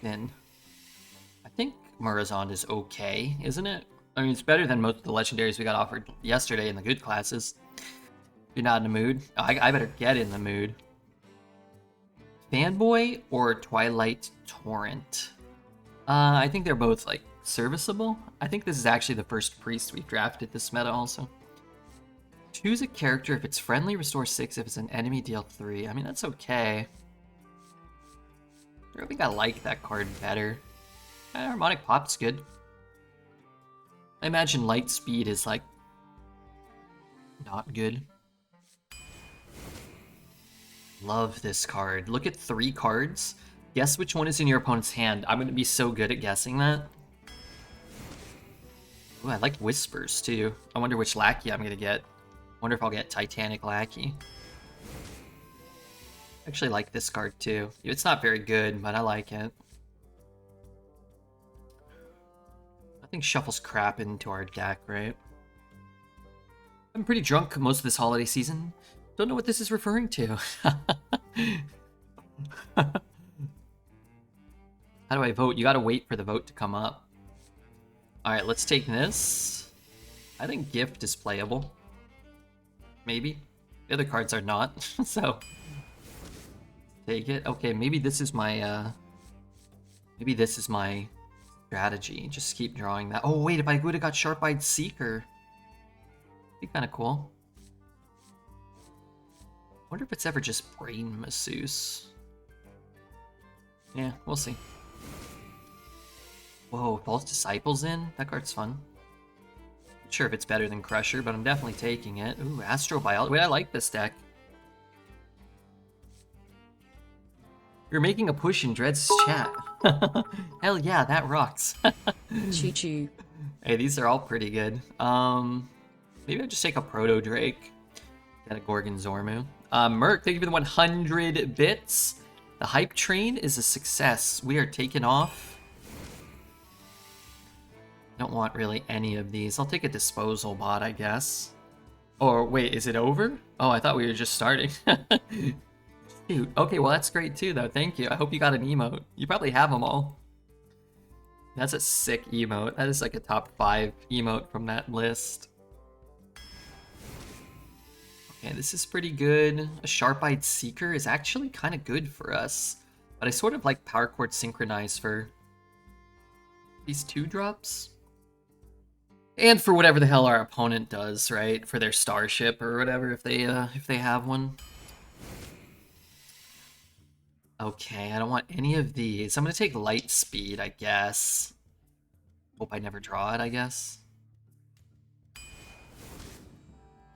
thin. I think Murazond is okay, isn't it? I mean, it's better than most of the legendaries we got offered yesterday in the good classes. If you're not in the mood, I better get in the mood. Fanboy or Twilight Torrent? I think they're both, like, serviceable. I think this is actually the first priest we've drafted this meta also. Choose a character. If it's friendly, restore 6. If it's an enemy, deal 3. I mean, that's okay. I think I like that card better. Harmonic Pop's good. I imagine Light Speed is, like, not good. Love this card. Look at 3 cards. Guess which one is in your opponent's hand. I'm going to be so good at guessing that. Ooh, I like Whispers, too. I wonder which Lackey I'm going to get. I wonder if I'll get Titanic Lackey. I actually like this card, too. It's not very good, but I like it. I think shuffles crap into our deck, right? I'm pretty drunk most of this holiday season. Don't know what this is referring to. How do I vote? You gotta wait for the vote to come up. Alright, let's take this. I think Gift is playable. Maybe. The other cards are not, so... Take it. Okay, maybe this is my, maybe this is my strategy. Just keep drawing that. Oh, wait, if I would've got Sharp-Eyed Seeker. Be kinda cool. Wonder if it's ever just Brain Masseuse. Yeah, we'll see. Whoa, False Disciples in? That card's fun. Not sure if it's better than Crusher, but I'm definitely taking it. Ooh, Astrobiology. Wait, I like this deck. You're making a push in Dred's chat. Hell yeah, that rocks. Choo choo. Hey, these are all pretty good. Maybe I'll just take a Proto Drake. Then a Gorgon Zormu. Merc, thank you for the 100 bits. The hype train is a success. We are taking off. I don't want really any of these. I'll take a disposal bot, I guess. Or wait, is it over? Oh, I thought we were just starting. Shoot. Okay, well that's great too, though. Thank you. I hope you got an emote. You probably have them all. That's a sick emote. That is like a top 5 emote from that list. Okay, this is pretty good. A Sharp-Eyed Seeker is actually kind of good for us. But I sort of like Power Chord Synchronize for these 2-drops. And for whatever the hell our opponent does, right? For their Starship or whatever, if they have one. Okay, I don't want any of these. I'm gonna take Light Speed, I guess. Hope I never draw it, I guess.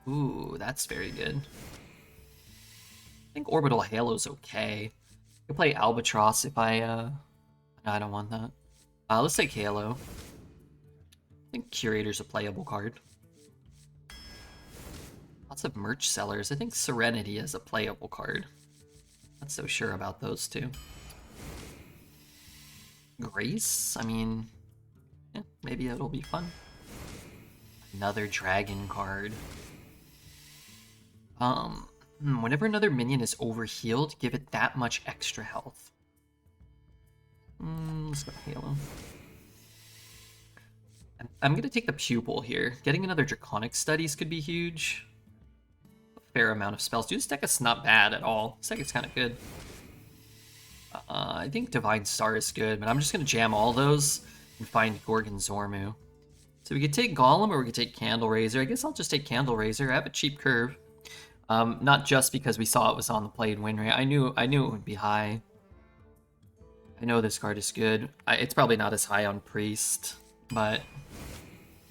Ooh, that's very good. I think Orbital Halo's okay. I could play Albatross if I, No, I don't want that. Let's take Halo. I think Curator's a playable card. Lots of merch sellers. I think Serenity is a playable card. Not so sure about those two. Grace? I mean, yeah, maybe it'll be fun. Another dragon card. Whenever another minion is overhealed, give it that much extra health. Let's go Halo. I'm gonna take the Pupil here. Getting another Draconic Studies could be huge. A fair amount of spells. Dude, this deck is not bad at all. This deck is kind of good. I think Divine Star is good, but I'm just gonna jam all those and find Gorgon Zormu. So we could take Golem or we could take Candle Raiser. I guess I'll just take Candle Raiser. I have a cheap curve. Not just because we saw it was on the play and win rate. I knew it would be high. I know this card is good. It's probably not as high on Priest, but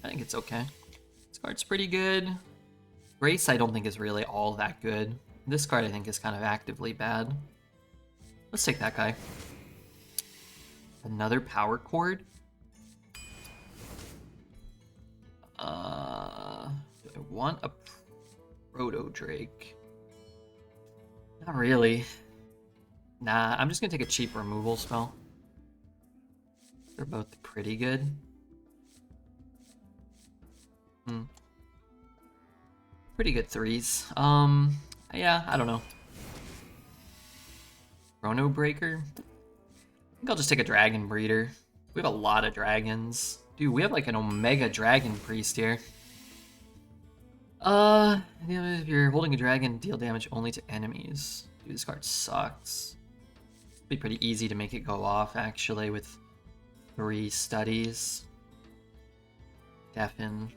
I think it's okay. This card's pretty good. Grace I don't think is really all that good. This card I think is kind of actively bad. Let's take that guy. Another Power Chord. Do I want a Proto Drake? Not really. Nah, I'm just gonna take a cheap removal spell. They're both pretty good. Pretty good 3s. Yeah, I don't know. Chrono Breaker? think I'll just take a Dragon Breeder. We have a lot of dragons. Dude, we have like an Omega Dragon Priest here. If you're holding a dragon, deal damage only to enemies. Dude, this card sucks. It'd be pretty easy to make it go off, actually, with 3 studies. Deafen.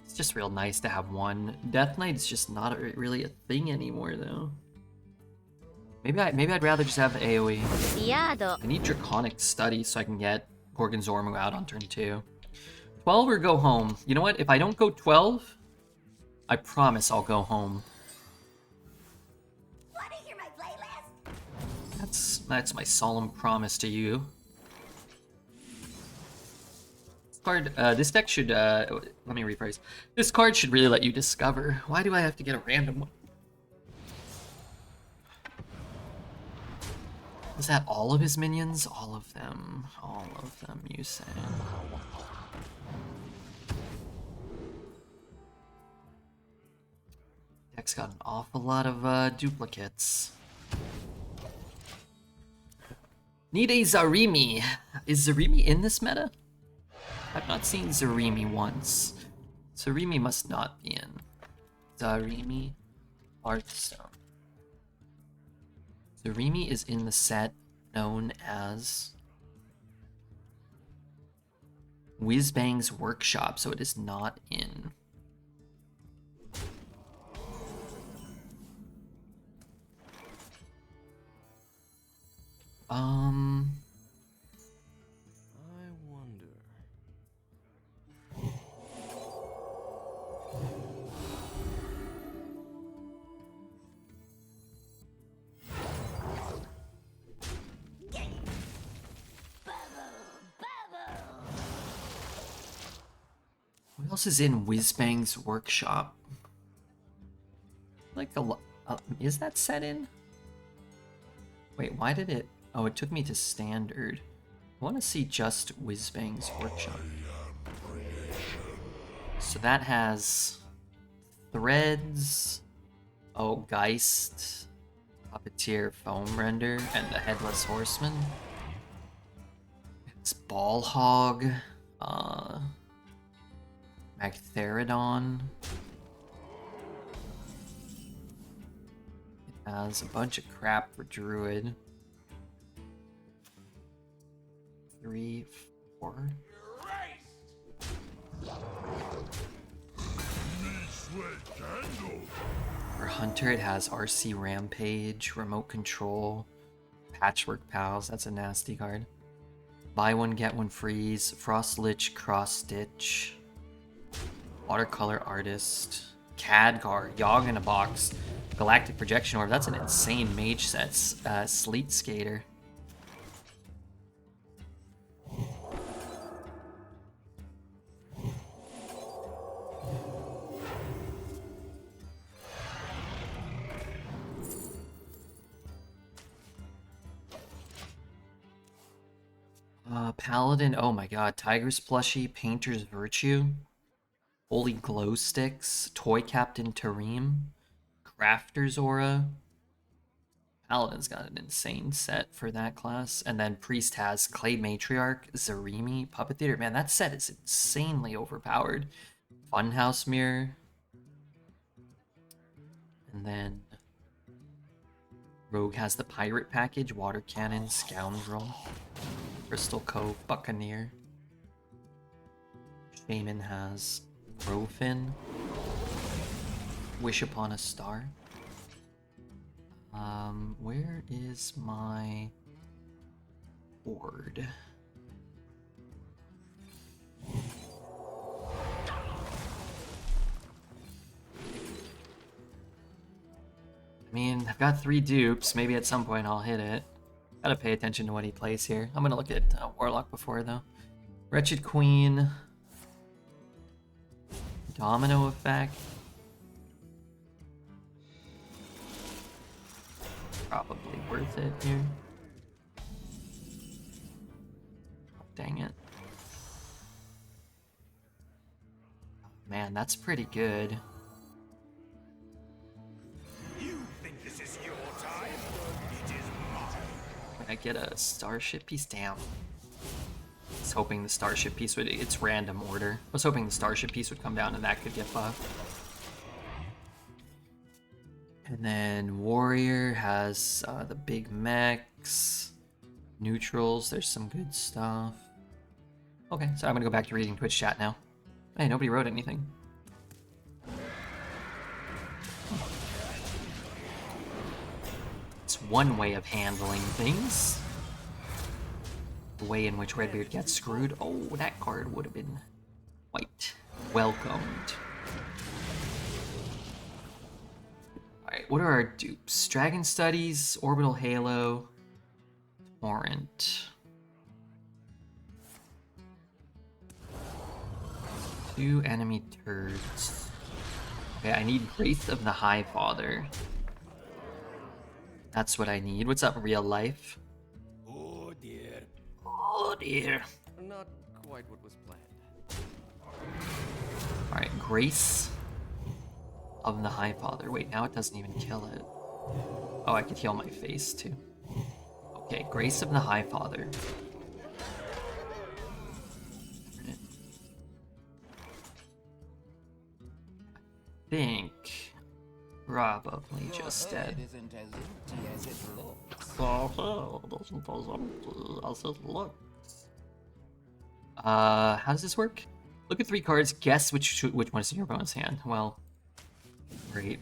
It's just real nice to have 1. Death Knight's just not really a thing anymore, though. Maybe I'd rather just have AoE. I need Draconic Study so I can get Gorgon Zormu out on turn 2. 12 or go home. You know what? If I don't go 12, I promise I'll go home. Want to hear my playlist? That's my solemn promise to you. This deck should, let me rephrase. This card should really let you discover. Why do I have to get a random one? Is that all of his minions? All of them. All of them, you say. Deck's got an awful lot of duplicates. Need a Zarimi. Is Zarimi in this meta? I've not seen Zarimi once. Zarimi must not be in. Zarimi Hearthstone. Zarimi is in the set known as Whizbang's Workshop, so it is not in. I wonder. What else is in Whizbang's Workshop? Like is that set in? Wait, why did it? Oh, it took me to standard. I want to see just Whizbang's Workshop. So that has Threads, oh, Geist, Puppeteer, Foam Render, and the Headless Horseman. It's Ball Hog, Magtheridon. It has a bunch of crap for Druid. 3, 4. For Hunter, it has RC Rampage, Remote Control, Patchwork Pals, that's a nasty card. Buy one, get one freeze, Frost Lich, Cross Stitch, Watercolor Artist, Khadgar, Yogg in a Box, Galactic Projection Orb, that's an insane mage set, Sleet Skater. Paladin, oh my god, Tiger's Plushie, Painter's Virtue, Holy Glow Sticks, Toy Captain Tareem, Crafter's Aura. Paladin's got an insane set for that class. And then Priest has Clay Matriarch, Zarimi, Puppet Theater. Man, that set is insanely overpowered. Funhouse Mirror. And then Rogue has the Pirate Package, Water Cannon, Scoundrel, Crystal Cove, Buccaneer. Shaman has Rofin, Wish Upon a Star. Where is my board? I mean, I've got 3 dupes. Maybe at some point I'll hit it. Gotta pay attention to what he plays here. I'm gonna look at Warlock before, though. Wretched Queen. Domino Effect. Probably worth it here. Oh, dang it. Oh, man, that's pretty good. You think this is your time? It is mine. I get a starship piece? Damn. I was hoping the starship piece would, it's random order. I was hoping the starship piece would come down and that could get buffed. And then warrior has the big mechs, neutrals, there's some good stuff. Okay, so I'm gonna go back to reading Twitch chat now. Hey, nobody wrote anything. It's one way of handling things. The way in which Redbeard gets screwed. Oh, that card would have been quite welcomed. Alright, what are our dupes? Dragon Studies, Orbital Halo, Torrent. 2 enemy turds. Okay, I need Wraith of the High Father. That's what I need. What's up, real life? Oh dear. Oh dear. Not quite what was planned. Alright, Grace of the High Father. Wait, now it doesn't even kill it. Oh, I could heal my face too. Okay, Grace of the High Father. I think probably just dead. Isn't as empty as it looks. How does this work? Look at 3 cards, guess which one is in your opponent's hand. Well, great.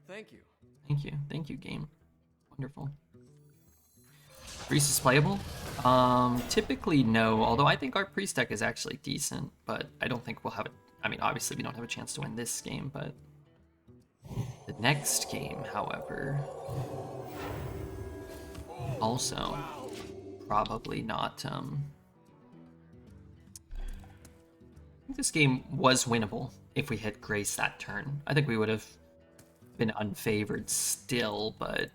Thank you. Thank you, game. Wonderful. Priest is playable? Typically no, although I think our priest deck is actually decent, but I don't think we'll have it. I mean, obviously we don't have a chance to win this game, but the next game, however, also probably not. I think this game was winnable if we hit Grace that turn. I think we would have been unfavored still, but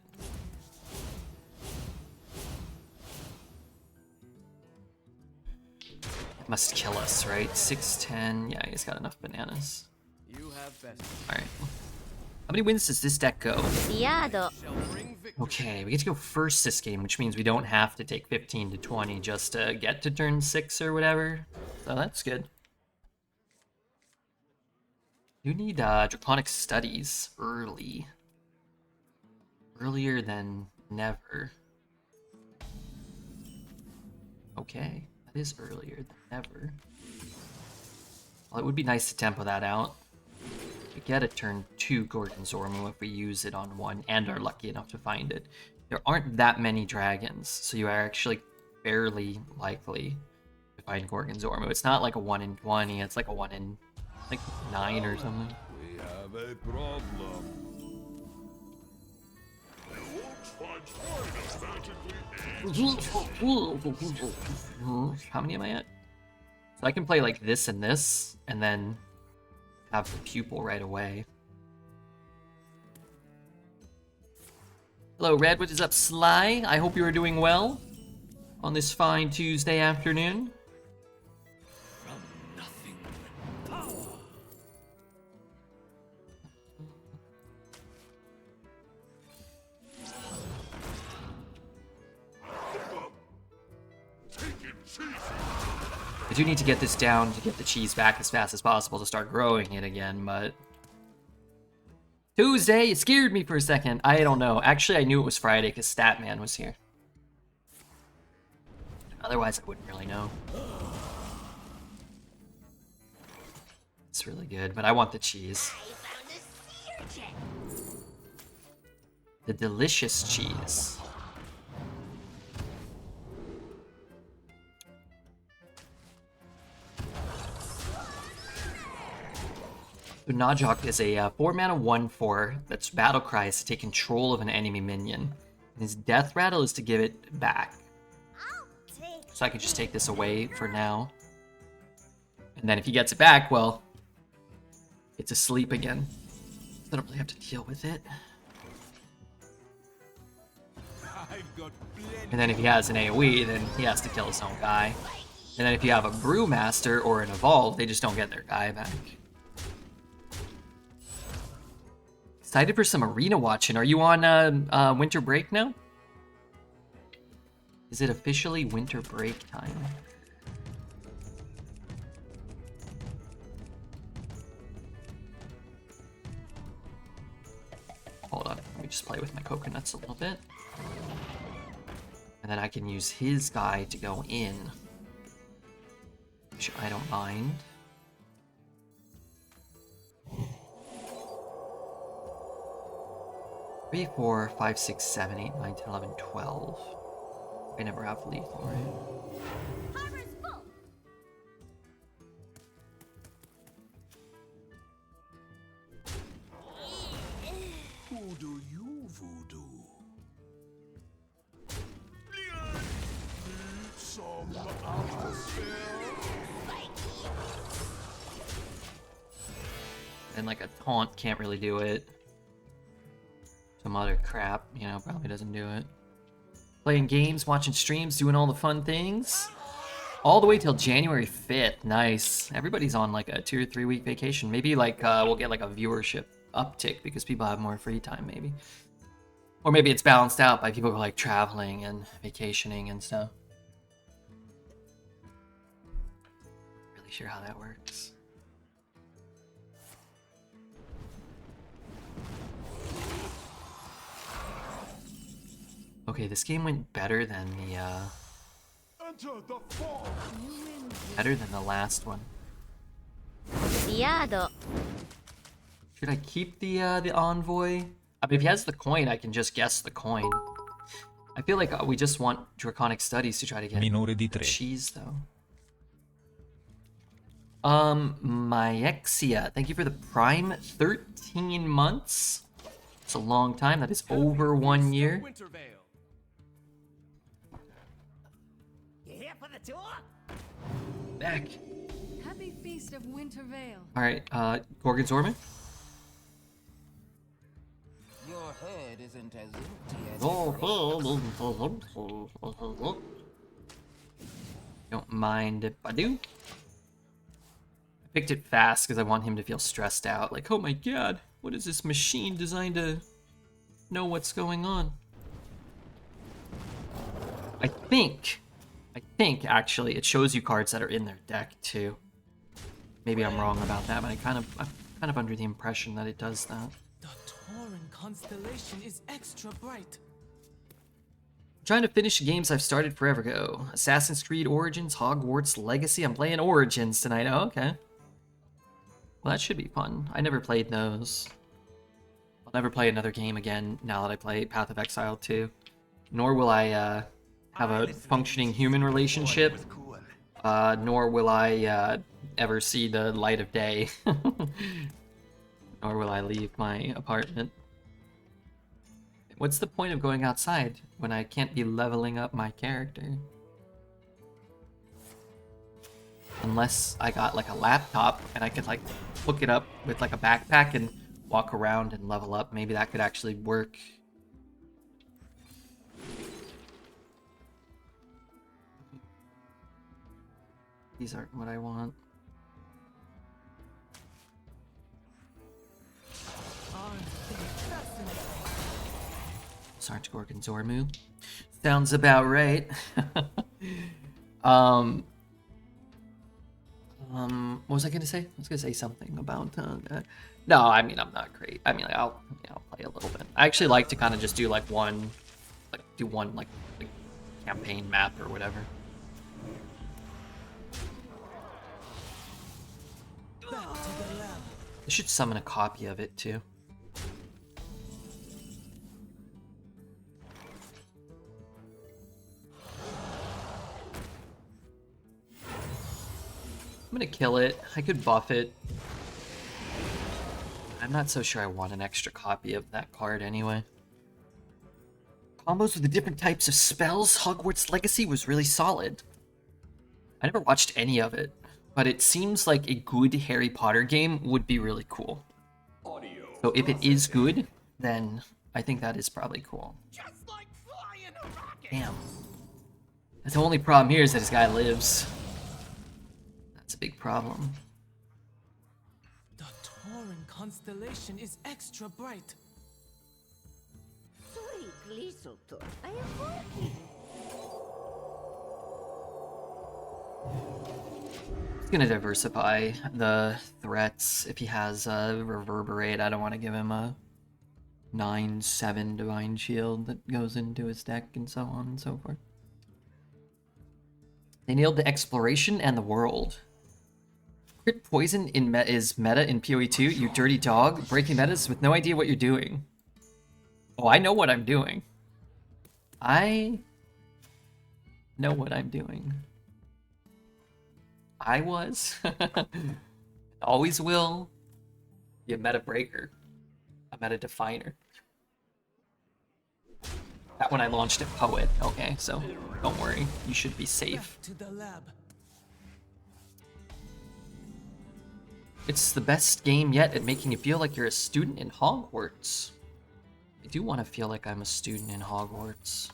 it must kill us, right? 610. Yeah, he's got enough bananas. You have best. All right. How many wins does this deck go? Diado. Shall bring victory. Okay, we get to go first this game, which means we don't have to take 15 to 20 just to get to turn 6 or whatever. So that's good. You need Draconic Studies early. Earlier than never. Okay, that is earlier than never. Well, it would be nice to tempo that out. We get a turn 2 Gorgon Zormu if we use it on 1 and are lucky enough to find it. There aren't that many dragons, so you are actually fairly likely to find Gorgon Zormu. It's not like a 1 in 20, it's like a 1 in like 9 or something. We have a problem. How many am I at? So I can play like this and this, and then have the pupil right away. Hello, Red. What is up, Sly? I hope you are doing well on this fine Tuesday afternoon. I do need to get this down to get the cheese back as fast as possible to start growing it again, but... Tuesday! It scared me for a second. I don't know. Actually, I knew it was Friday because Statman was here. Otherwise, I wouldn't really know. It's really good, but I want the cheese. I found a sea urchin. The delicious cheese. So Najok is a 4-mana 1/4 that's battle cries to take control of an enemy minion. And his death rattle is to give it back. I'll take So I can just take this away for now. And then if he gets it back, well, it's asleep again. So I don't really have to deal with it. I've got plenty. And then if he has an AoE, then he has to kill his own guy. And then if you have a Brewmaster or an Evolve, they just don't get their guy back. It's Excited for some arena watching. Are you on winter break now? Is it officially winter break time? Hold on, let me just play with my coconuts a little bit. And then I can use his guy to go in, which I don't mind. Three, 4, 5, 6, 7, 8, 9, 10, 11, 12. I never have lethal, right? Harbor's full. Who do you voodoo? Some atmosphere. And like a taunt can't really do it. Some other crap, you know, probably doesn't do it. Playing games, watching streams, doing all the fun things. All the way till January 5th. Nice. Everybody's on like a 2 or 3 week vacation. Maybe like we'll get like a viewership uptick because people have more free time maybe. Or maybe it's balanced out by people who are like traveling and vacationing and stuff. Really sure how that works. Okay, this game went better than the Enter the fog. better than the last one. Diado. Should I keep the envoy? I mean, if he has the coin, I can just guess the coin. I feel like we just want Draconic Studies to try to get Minore di 3. cheese, though. Myexia, thank you for the Prime. 13 months. It's a long time. That is over 1 year. Wintervale. You here for the tour? Back. Happy Feast of Winter Vale. All right, Gorgon Zorman. Your head isn't as empty as Don't mind if I do. I picked it fast because I want him to feel stressed out. Like, oh my god, what is this machine designed to know what's going on? I think actually it shows you cards that are in their deck too. Maybe I'm wrong about that, but I'm kind of under the impression that it does that. The Tauren constellation is extra bright. Trying to finish games I've started forever ago. Assassin's Creed Origins, Hogwarts Legacy. I'm playing Origins tonight. Oh, okay. Well, that should be fun. I never played those. I'll never play another game again now that I play Path of Exile 2. Nor will I have a functioning human relationship. Nor will I ever see the light of day. Nor will I leave my apartment. What's the point of going outside when I can't be leveling up my character? Unless I got like a laptop and I could like hook it up with like a backpack and walk around and level up. Maybe that could actually work. These aren't what I want. Sarge Gorgon Zormu. Sounds about right. What was I gonna say? I was gonna say something about no, I mean I'm not great. I mean like, I'll play a little bit. I actually like to kind of just do like one campaign map or whatever. I should summon a copy of it too. I'm gonna kill it. I could buff it. I'm not so sure I want an extra copy of that card anyway. Combos with the different types of spells. Hogwarts Legacy was really solid. I never watched any of it, but it seems like a good Harry Potter game would be really cool. So if it is good, then I think that is probably cool. Just like flying a rocket. Damn. The only problem here is that this guy lives. That's a big problem. The Tauren constellation is extra bright. Leeselton. I am working. He's gonna diversify the threats. If he has a Reverberate, I don't want to give him a 9/7 Divine Shield that goes into his deck and so on and so forth. They nailed the Exploration and the World. Crit Poison is meta in PoE2, you dirty dog. Breaking metas with no idea what you're doing. Oh, I know what I'm doing. I know what I'm doing. I was. Always will. Be a meta breaker. A meta definer. That one I launched at Poet. Okay, so don't worry. You should be safe. Back to the lab. It's the best game yet at making you feel like you're a student in Hogwarts. I do want to feel like I'm a student in Hogwarts.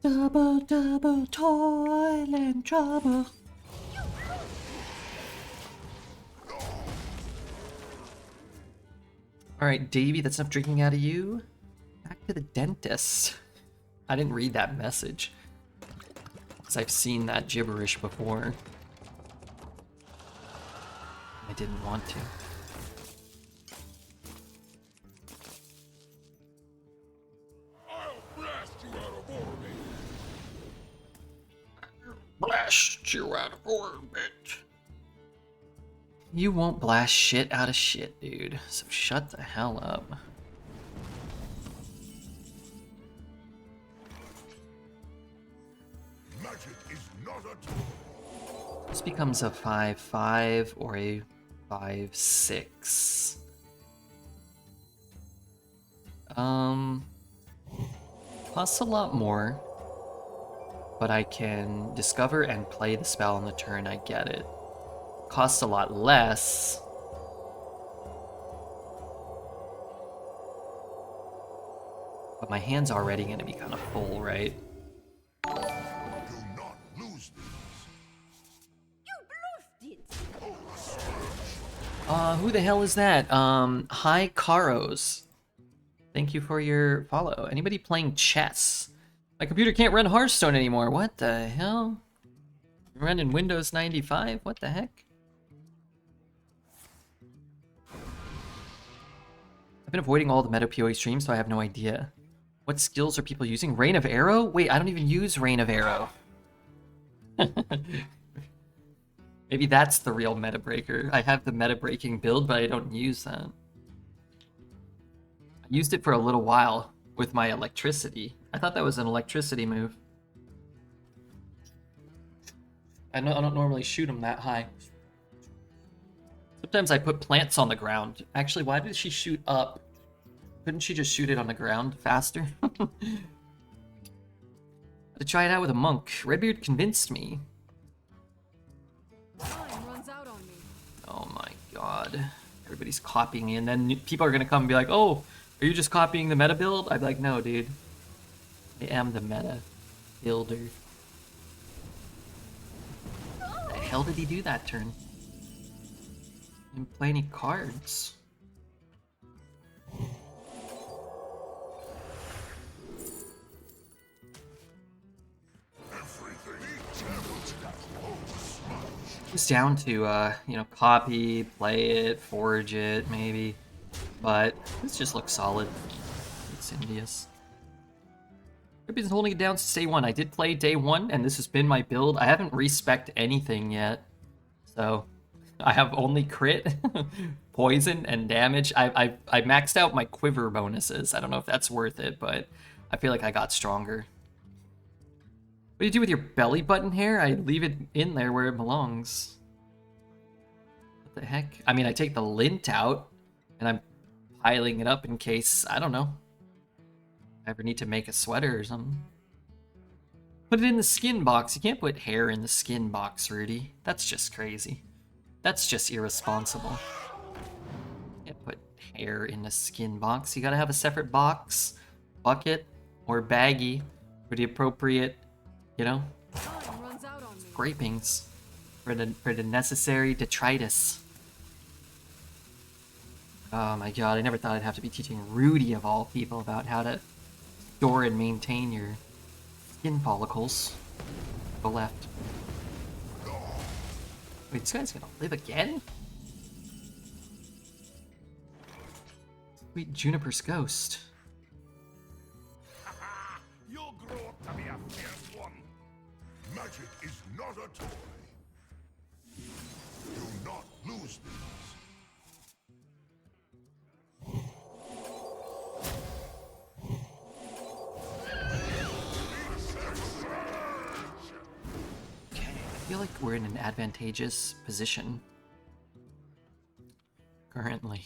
Double, double, toil and trouble. Alright, Davey, that's enough drinking out of you. Back to the dentist. I didn't read that message, because I've seen that gibberish before. I didn't want to. I'll blast you out of orbit. Blast you out of orbit. You won't blast shit out of shit, dude. So shut the hell up. Magic is not a tool. This becomes a 5/5 or a 5/6. Costs a lot more, but I can discover and play the spell on the turn I get it. Costs a lot less. But my hand's already going to be kind of full, right? Do not lose these. You bluffed it. Who the hell is that? Hi Karos. Thank you for your follow. Anybody playing chess? My computer can't run Hearthstone anymore. What the hell? Running Windows 95? What the heck? I've been avoiding all the meta PoE streams, so I have no idea. What skills are people using? Rain of Arrow? Wait, I don't even use Rain of Arrow. Maybe that's the real meta breaker. I have the meta breaking build, but I don't use that. I used it for a little while with my electricity. I thought that was an electricity move. I don't normally shoot them that high. Sometimes I put plants on the ground. Actually, why did she shoot up? Couldn't she just shoot it on the ground faster? To try it out with a monk. Redbeard convinced me. Time runs out on me. Oh my god. Everybody's copying me, and then people are gonna come and be like, oh, are you just copying the meta build? I'd be like, no, dude. I am the meta builder. The hell did he do that turn? Didn't play any cards. It's down to, you know, copy, play it, forge it, maybe. But this just looks solid. It's Indius. I've been holding it down since day one. I did play day one, and this has been my build. I haven't respec'd anything yet. So, I have only crit, poison, and damage. I maxed out my quiver bonuses. I don't know if that's worth it, but I feel like I got stronger. What do you do with your belly button hair? I leave it in there where it belongs. What the heck? I mean, I take the lint out, and I'm piling it up in case, I don't know, I ever need to make a sweater or something. Put it in the skin box. You can't put hair in the skin box, Rudy. That's just crazy. That's just irresponsible. You can't put hair in a skin box. You gotta have a separate box, bucket, or baggie for the appropriate, you know, Time runs out on me. scrapings for the necessary detritus. Oh my god, I never thought I'd have to be teaching Rudy of all people about how to store and maintain your skin follicles. Go left. Wait, this guy's gonna live again? Sweet Juniper's ghost. You'll grow up to be a fierce one. Magic is not a toy. Do not lose these. Okay, I feel like we're in an advantageous position currently.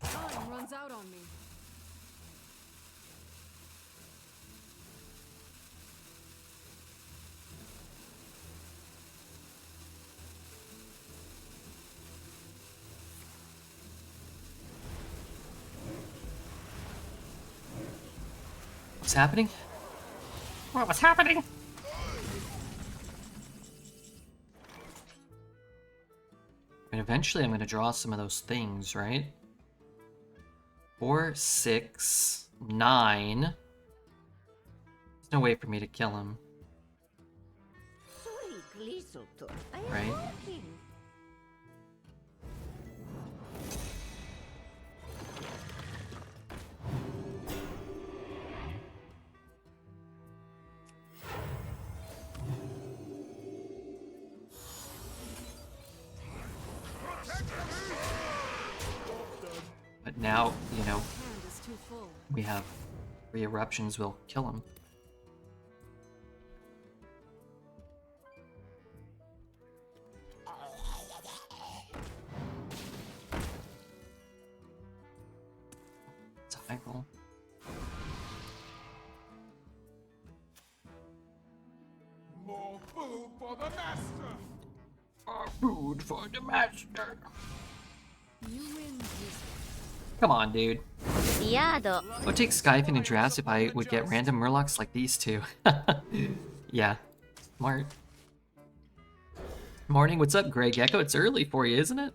Time runs out on me. What's happening? What's happening? And eventually I'm gonna draw some of those things, right? 4, 6, 9. There's no way for me to kill him, right? But now, you know, Hand is too full. we have 3 eruptions will kill him. It's a high roll. More food for the master. More food for the master. You win this. Come on, dude. Diado. I would take Skyfin and Drafts if I would get random Murlocs like these two. Yeah, smart. Morning, what's up, Grey Gecko? It's early for you, isn't it?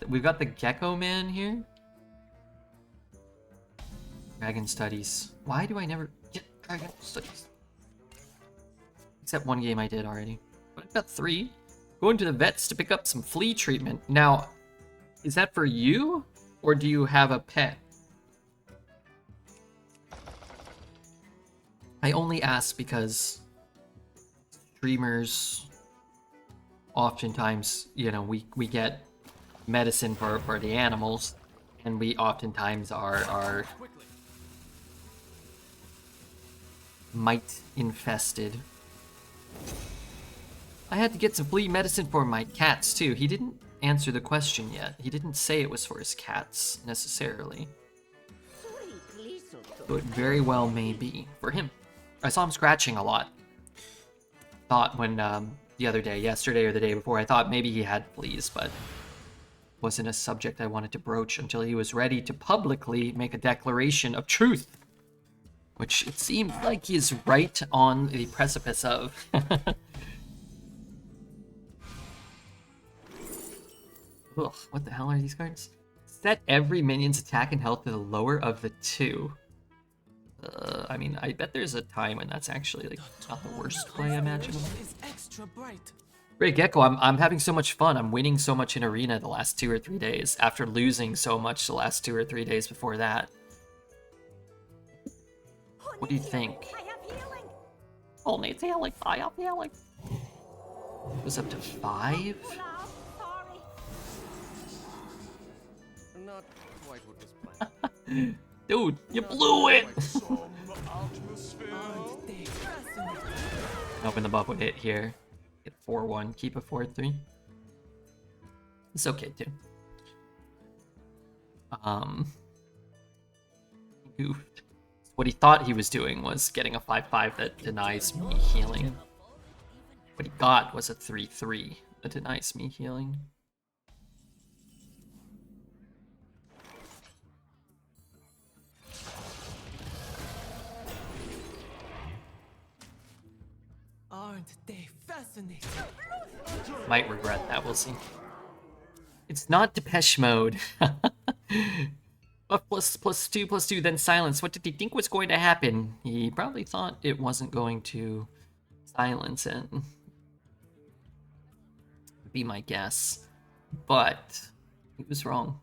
We've got the Gecko Man here. Dragon Studies. Why do I never get Dragon Studies? Except one game I did already. But I've got 3. Going to the vets to pick up some flea treatment. Now, is that for you? Or do you have a pet? I only ask because streamers oftentimes, you know, we get medicine for the animals, and we oftentimes are mite infested. I had to get some flea medicine for my cats too. He didn't answer the question yet. He didn't say it was for his cats necessarily. So it very well may be for him. I saw him scratching a lot. Thought when the other day, yesterday or the day before, I thought maybe he had fleas, but wasn't a subject I wanted to broach until he was ready to publicly make a declaration of truth, which it seemed like he's right on the precipice of. Ugh, what the hell are these cards? Set every minion's attack and health to the lower of the 2. I mean, I bet there's a time when that's actually like not the worst play imaginable. Is extra bright. Great Gecko, I'm having so much fun. I'm winning so much in Arena the last 2 or 3 days after losing so much the last 2 or 3 days before that. What do you think? Oh, needs healing. I have healing. It was up to 5? Not quite what was planned. Dude, you blew it! Some atmosphere. Hoping the buff would hit here. Get 4-1, keep a 4-3. It's okay too. Goofed. What he thought he was doing was getting a 5/5 that denies me healing. What he got was a 3/3 that denies me healing. Aren't they fascinating? Might regret that, we'll see. It's not Depeche Mode. Buff ++2/+2, then silence. What did he think was going to happen? He probably thought it wasn't going to silence it. Be my guess. But he was wrong.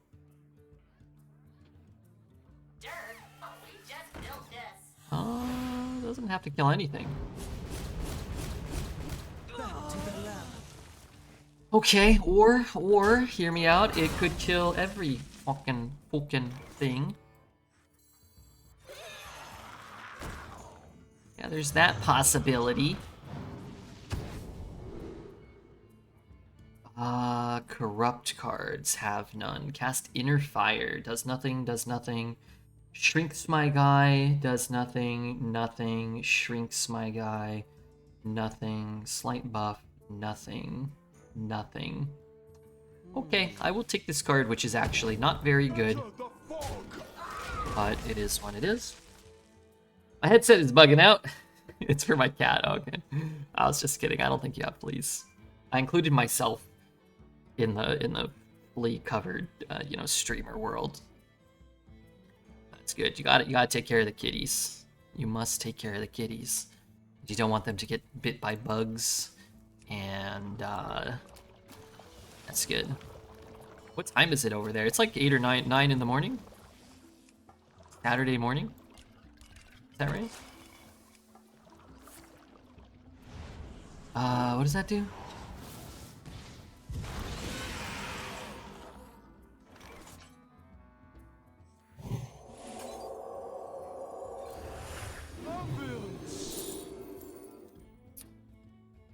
Doesn't have to kill anything. Back to the lab. Okay, or hear me out, it could kill every fucking thing. Yeah, there's that possibility. Corrupt cards have none. Cast Inner Fire, does nothing, does nothing. Shrinks my guy, does nothing, nothing. Shrinks my guy, nothing. Slight buff, nothing, nothing. Okay, I will take this card, which is actually not very good. But it is what it is. My headset is bugging out. It's for my cat, okay. I was just kidding, I don't think you have fleas. I included myself in the flea covered streamer world. That's good. You gotta take care of the kitties. You must take care of the kitties. You don't want them to get bit by bugs. And that's good. What time is it over there? It's like 8 or 9 in the morning. Saturday morning. Is that right? What does that do?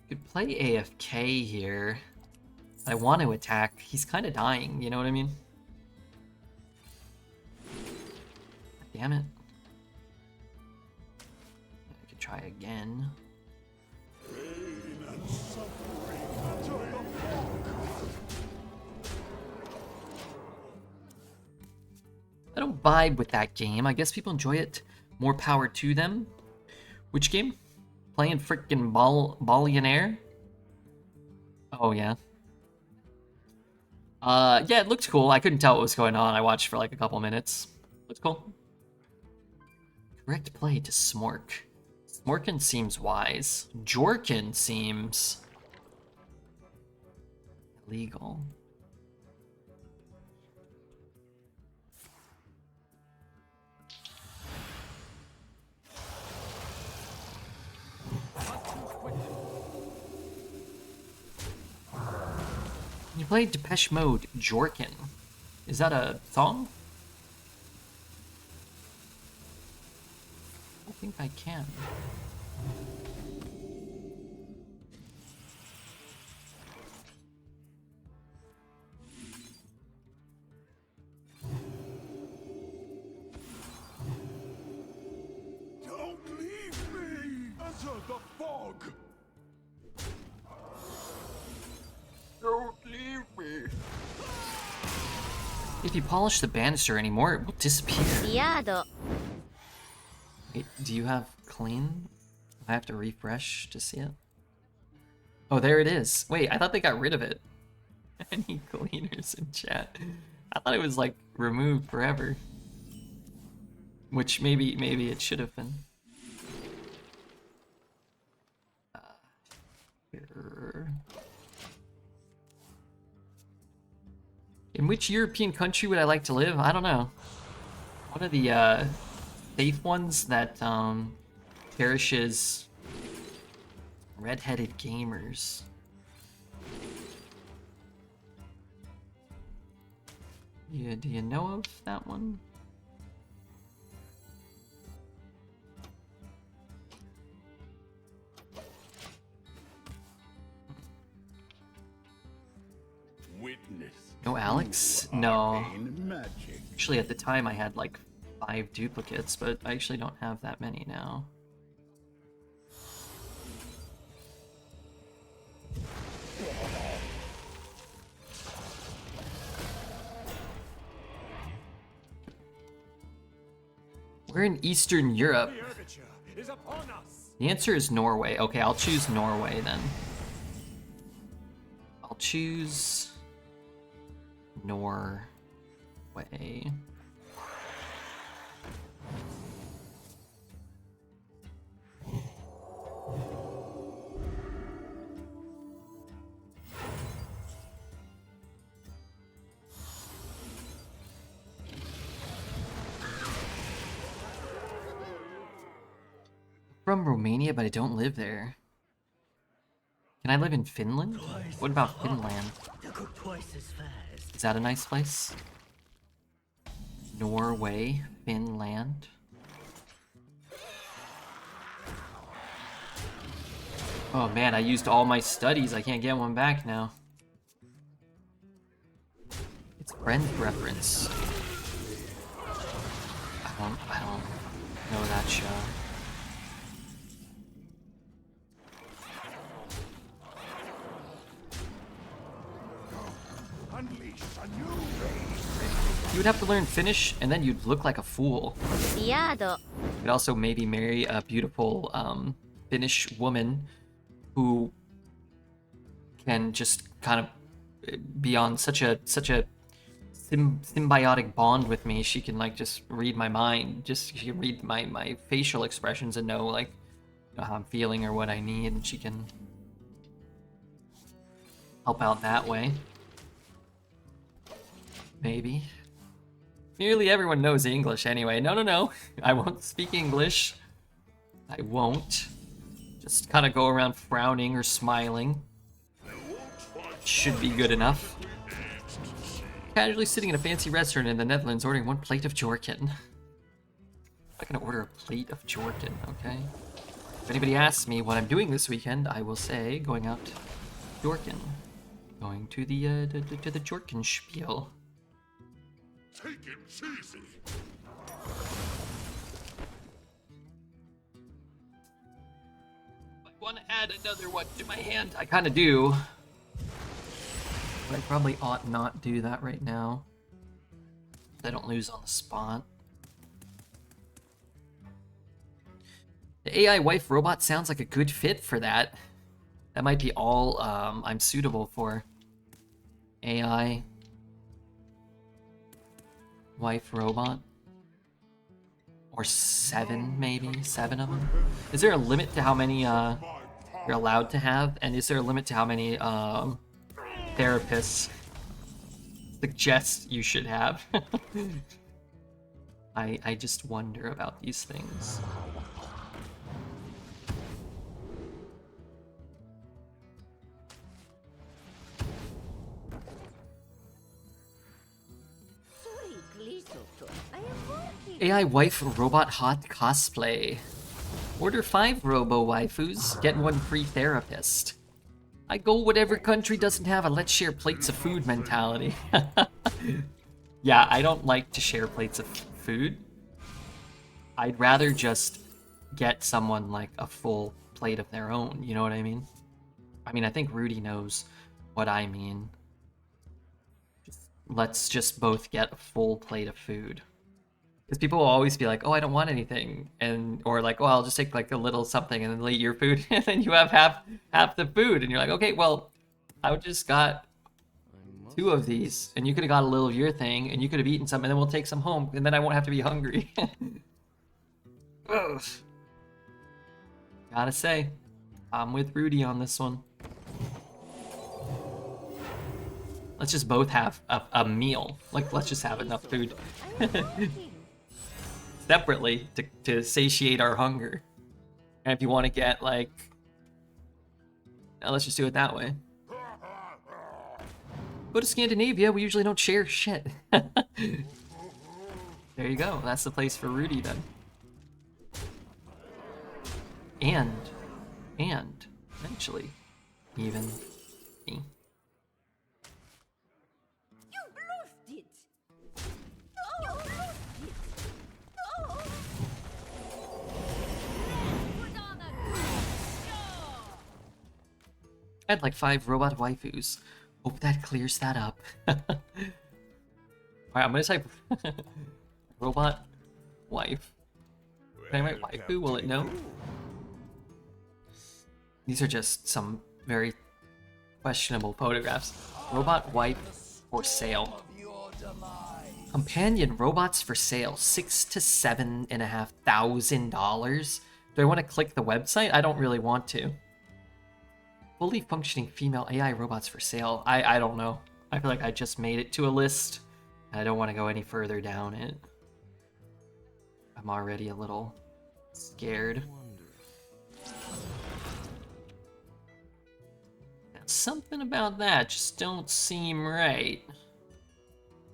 Could play AFK here. I want to attack. He's kind of dying, you know what I mean? Damn it. I could try again. I don't vibe with that game. I guess people enjoy it. More power to them. Which game? Playing frickin' Ballionaire? Oh, yeah. Yeah, it looked cool. I couldn't tell what was going on. I watched for like a couple minutes. Looks cool. Correct play to Smork. Smorkin seems wise. Jorkin seems illegal. You played Depeche Mode, Jorkin. Is that a song? I think I can. Don't leave me! Enter the fog! Don't leave me! If you polish the banister anymore, it will disappear. Yado. Wait, do you have clean? I have to refresh to see it. Oh, there it is. Wait, I thought they got rid of it. Any cleaners in chat? I thought it was like removed forever. Which maybe it should have been. Here. In which European country would I like to live? I don't know. One of the safe ones that cherishes redheaded gamers. Yeah, do you know of that one? Witness Alex? No. Actually, at the time I had like 5 duplicates, but I actually don't have that many now. We're in Eastern Europe. The answer is Norway. Okay, I'll choose Norway then. I'll choose Norway. From Romania, but I don't live there. Can I live in Finland? What about Finland? Is that a nice place? Norway, Finland. Oh man, I used all my studies. I can't get one back now. It's friend reference. I don't know that show. You would have to learn Finnish, and then you'd look like a fool. You could also maybe marry a beautiful Finnish woman who can just kind of be on such a symbiotic bond with me. She can like just read my mind. She can read my facial expressions and know like how I'm feeling or what I need, and she can help out that way. Maybe. Nearly everyone knows English anyway. No. I won't speak English. I won't. Just kind of go around frowning or smiling. Should be good enough. Casually sitting in a fancy restaurant in the Netherlands ordering 1 plate of Jorkin. I'm not gonna order a plate of Jorkin, okay? If anybody asks me what I'm doing this weekend, I will say going out to Jorkin. Going to the Jorkin spiel. Take it easy. I want to add another one to my hand. I kind of do. But I probably ought not do that right now. So I don't lose on the spot. The AI wife robot sounds like a good fit for that. That might be all I'm suitable for. AI wife robot. Or 7, maybe? 7 of them? Is there a limit to how many you're allowed to have? And is there a limit to how many therapists suggest you should have? I just wonder about these things. AI wife robot hot cosplay. Order 5 robo waifus, get 1 free therapist. I go whatever country doesn't have a let's share plates of food mentality. Yeah, I don't like to share plates of food. I'd rather just get someone like a full plate of their own, you know what I mean? I mean, I think Rudy knows what I mean. Let's just both get a full plate of food. Because people will always be like, oh, I don't want anything. Or like, oh, I'll just take like a little something and then eat your food. And then you have half the food. And you're like, okay, well, I just got 2 of these. And you could have got a little of your thing. And you could have eaten some. And then we'll take some home. And then I won't have to be hungry. Ugh. Gotta say, I'm with Rudy on this one. Let's just both have a meal. Like, let's just have enough food. Separately to satiate our hunger. And if you want to get like, let's just do it that way. Go to Scandinavia, we usually don't share shit. There you go, that's the place for Rudy then. And eventually, even me. I had like 5 robot waifus. Hope that clears that up. Alright, I'm gonna type robot wife. Can I write waifu? Will it know? These are just some very questionable photographs. Robot wife for sale. Companion robots for sale, $6,000 to $7,500. Do I want to click the website? I don't really want to. Fully functioning female AI robots for sale. I don't know. I feel like I just made it to a list. I don't want to go any further down it. I'm already a little scared. Something about that just don't seem right.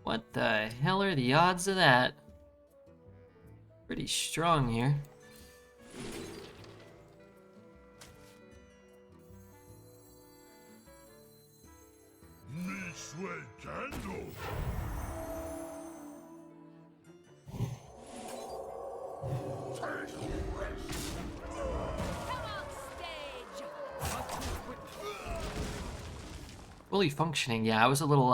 What the hell are the odds of that? Pretty strong here. Me sweat candle. Fully functioning, yeah, I was a little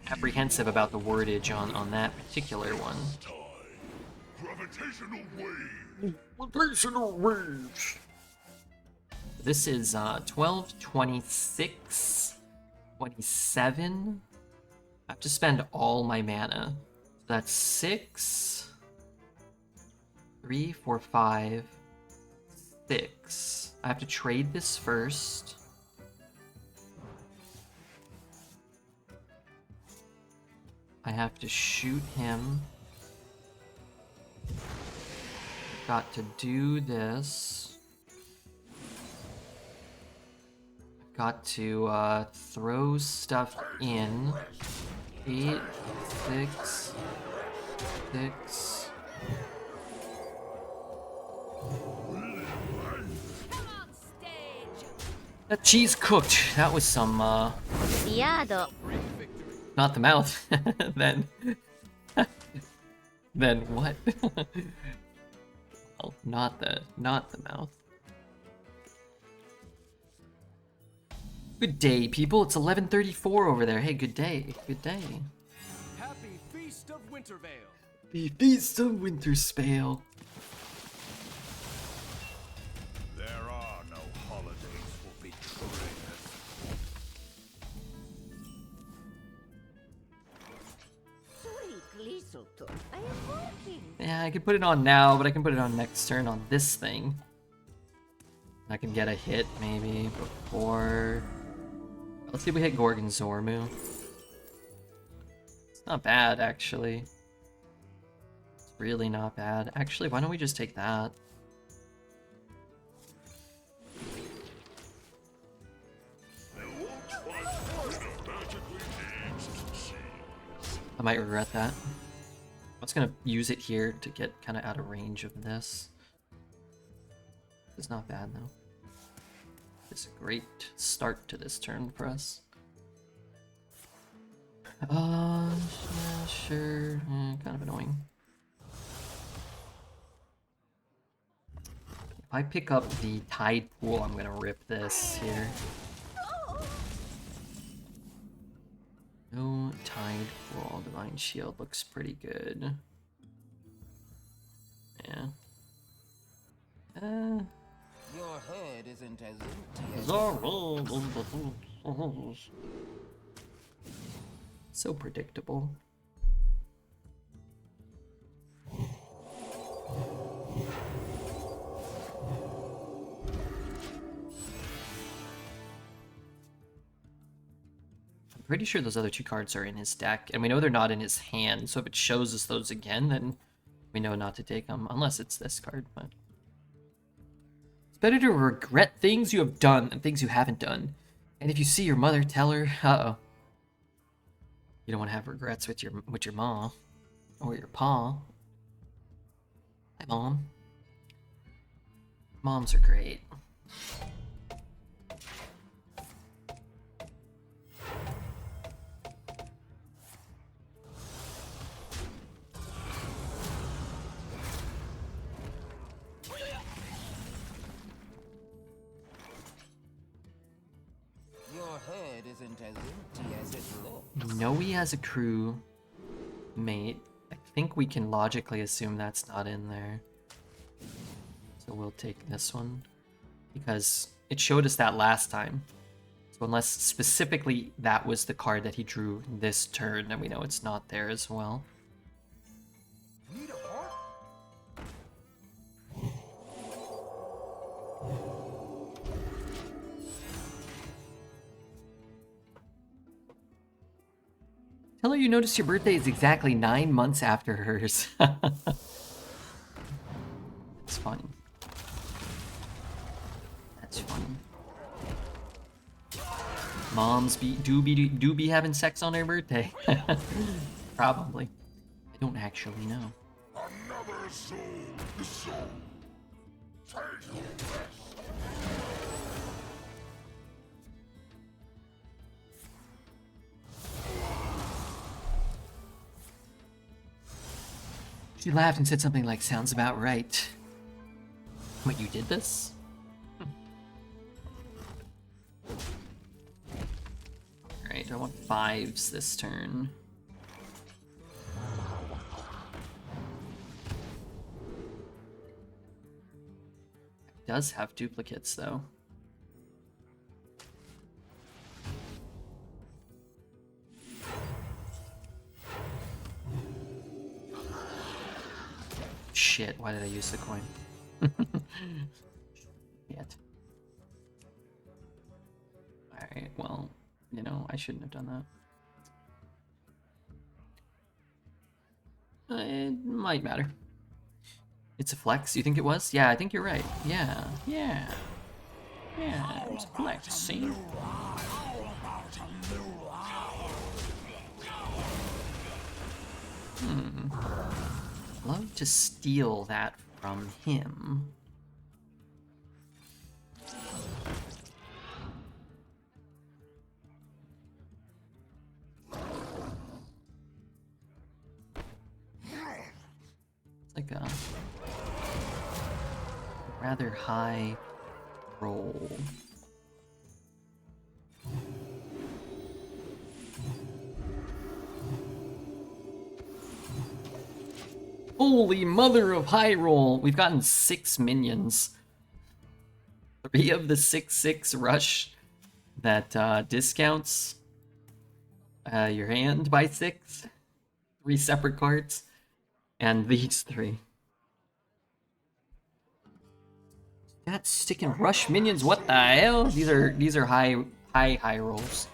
apprehensive about the wordage on that particular one. Gravitational wave. Gravitational wave. This is 12, 26, 27. I have to spend all my mana. So that's 6, 3, 4, 5, 6. I have to trade this first. I have to shoot him. Got to do this. Got to throw stuff in. 8, 6, 6. That cheese cooked. That was some Diado. not the mouth. Then then what? Well, not the mouth. Good day, people. It's 11:34 over there. Hey, good day. Good day. Happy Feast of Wintervale. The Feast of Winterspale. There are no holidays for betrayers. Sweetly sotto. I am working. Yeah, I could put it on now, but I can put it on next turn on this thing. I can get a hit maybe before. Let's see if we hit Gorgon Zormu. It's not bad, actually. It's really not bad. Actually, why don't we just take that? I might regret that. I was gonna use it here to get kind of out of range of this. It's not bad though. It's a great start to this turn for us. Yeah, sure. Kind of annoying. If I pick up the Tide Pool, I'm gonna rip this here. No Tide Pool. Divine Shield looks pretty good. Yeah. Your head isn't as empty as So predictable. I'm pretty sure those other 2 cards are in his deck, and we know they're not in his hand, so if it shows us those again, then we know not to take them, unless it's this card, but... It's better to regret things you have done than things you haven't done. And if you see your mother, tell her, uh-oh. You don't want to have regrets with your mom or your pa. Hi, Mom. Moms are great. as empty as it looks. We know he has a crew mate. I think we can logically assume that's not in there. So we'll take this one. Because it showed us that last time. So unless specifically that was the card that he drew this turn, then we know it's not there as well. Need a heart? Tell her you notice your birthday is exactly 9 months after hers. It's funny. That's funny. Moms do be having sex on their birthday. Probably. I don't actually know. Another soul. The soul. Take rest. She laughed and said something like, "Sounds about right." What, you did this? Alright, I want 5s this turn. It does have duplicates, though. Shit, why did I use the coin? Yet. Alright, well, you know, I shouldn't have done that. It might matter. It's a flex, you think it was? Yeah, I think you're right. Yeah, yeah. Yeah, it was a flex, see? Love to steal that from him. It's like a rather high roll. Holy mother of high roll! We've gotten 6 minions. 3 of the 6/6 rush that discounts your hand by 6. 3 separate cards. And these 3. That's sticking rush minions. What the hell? These are high rolls.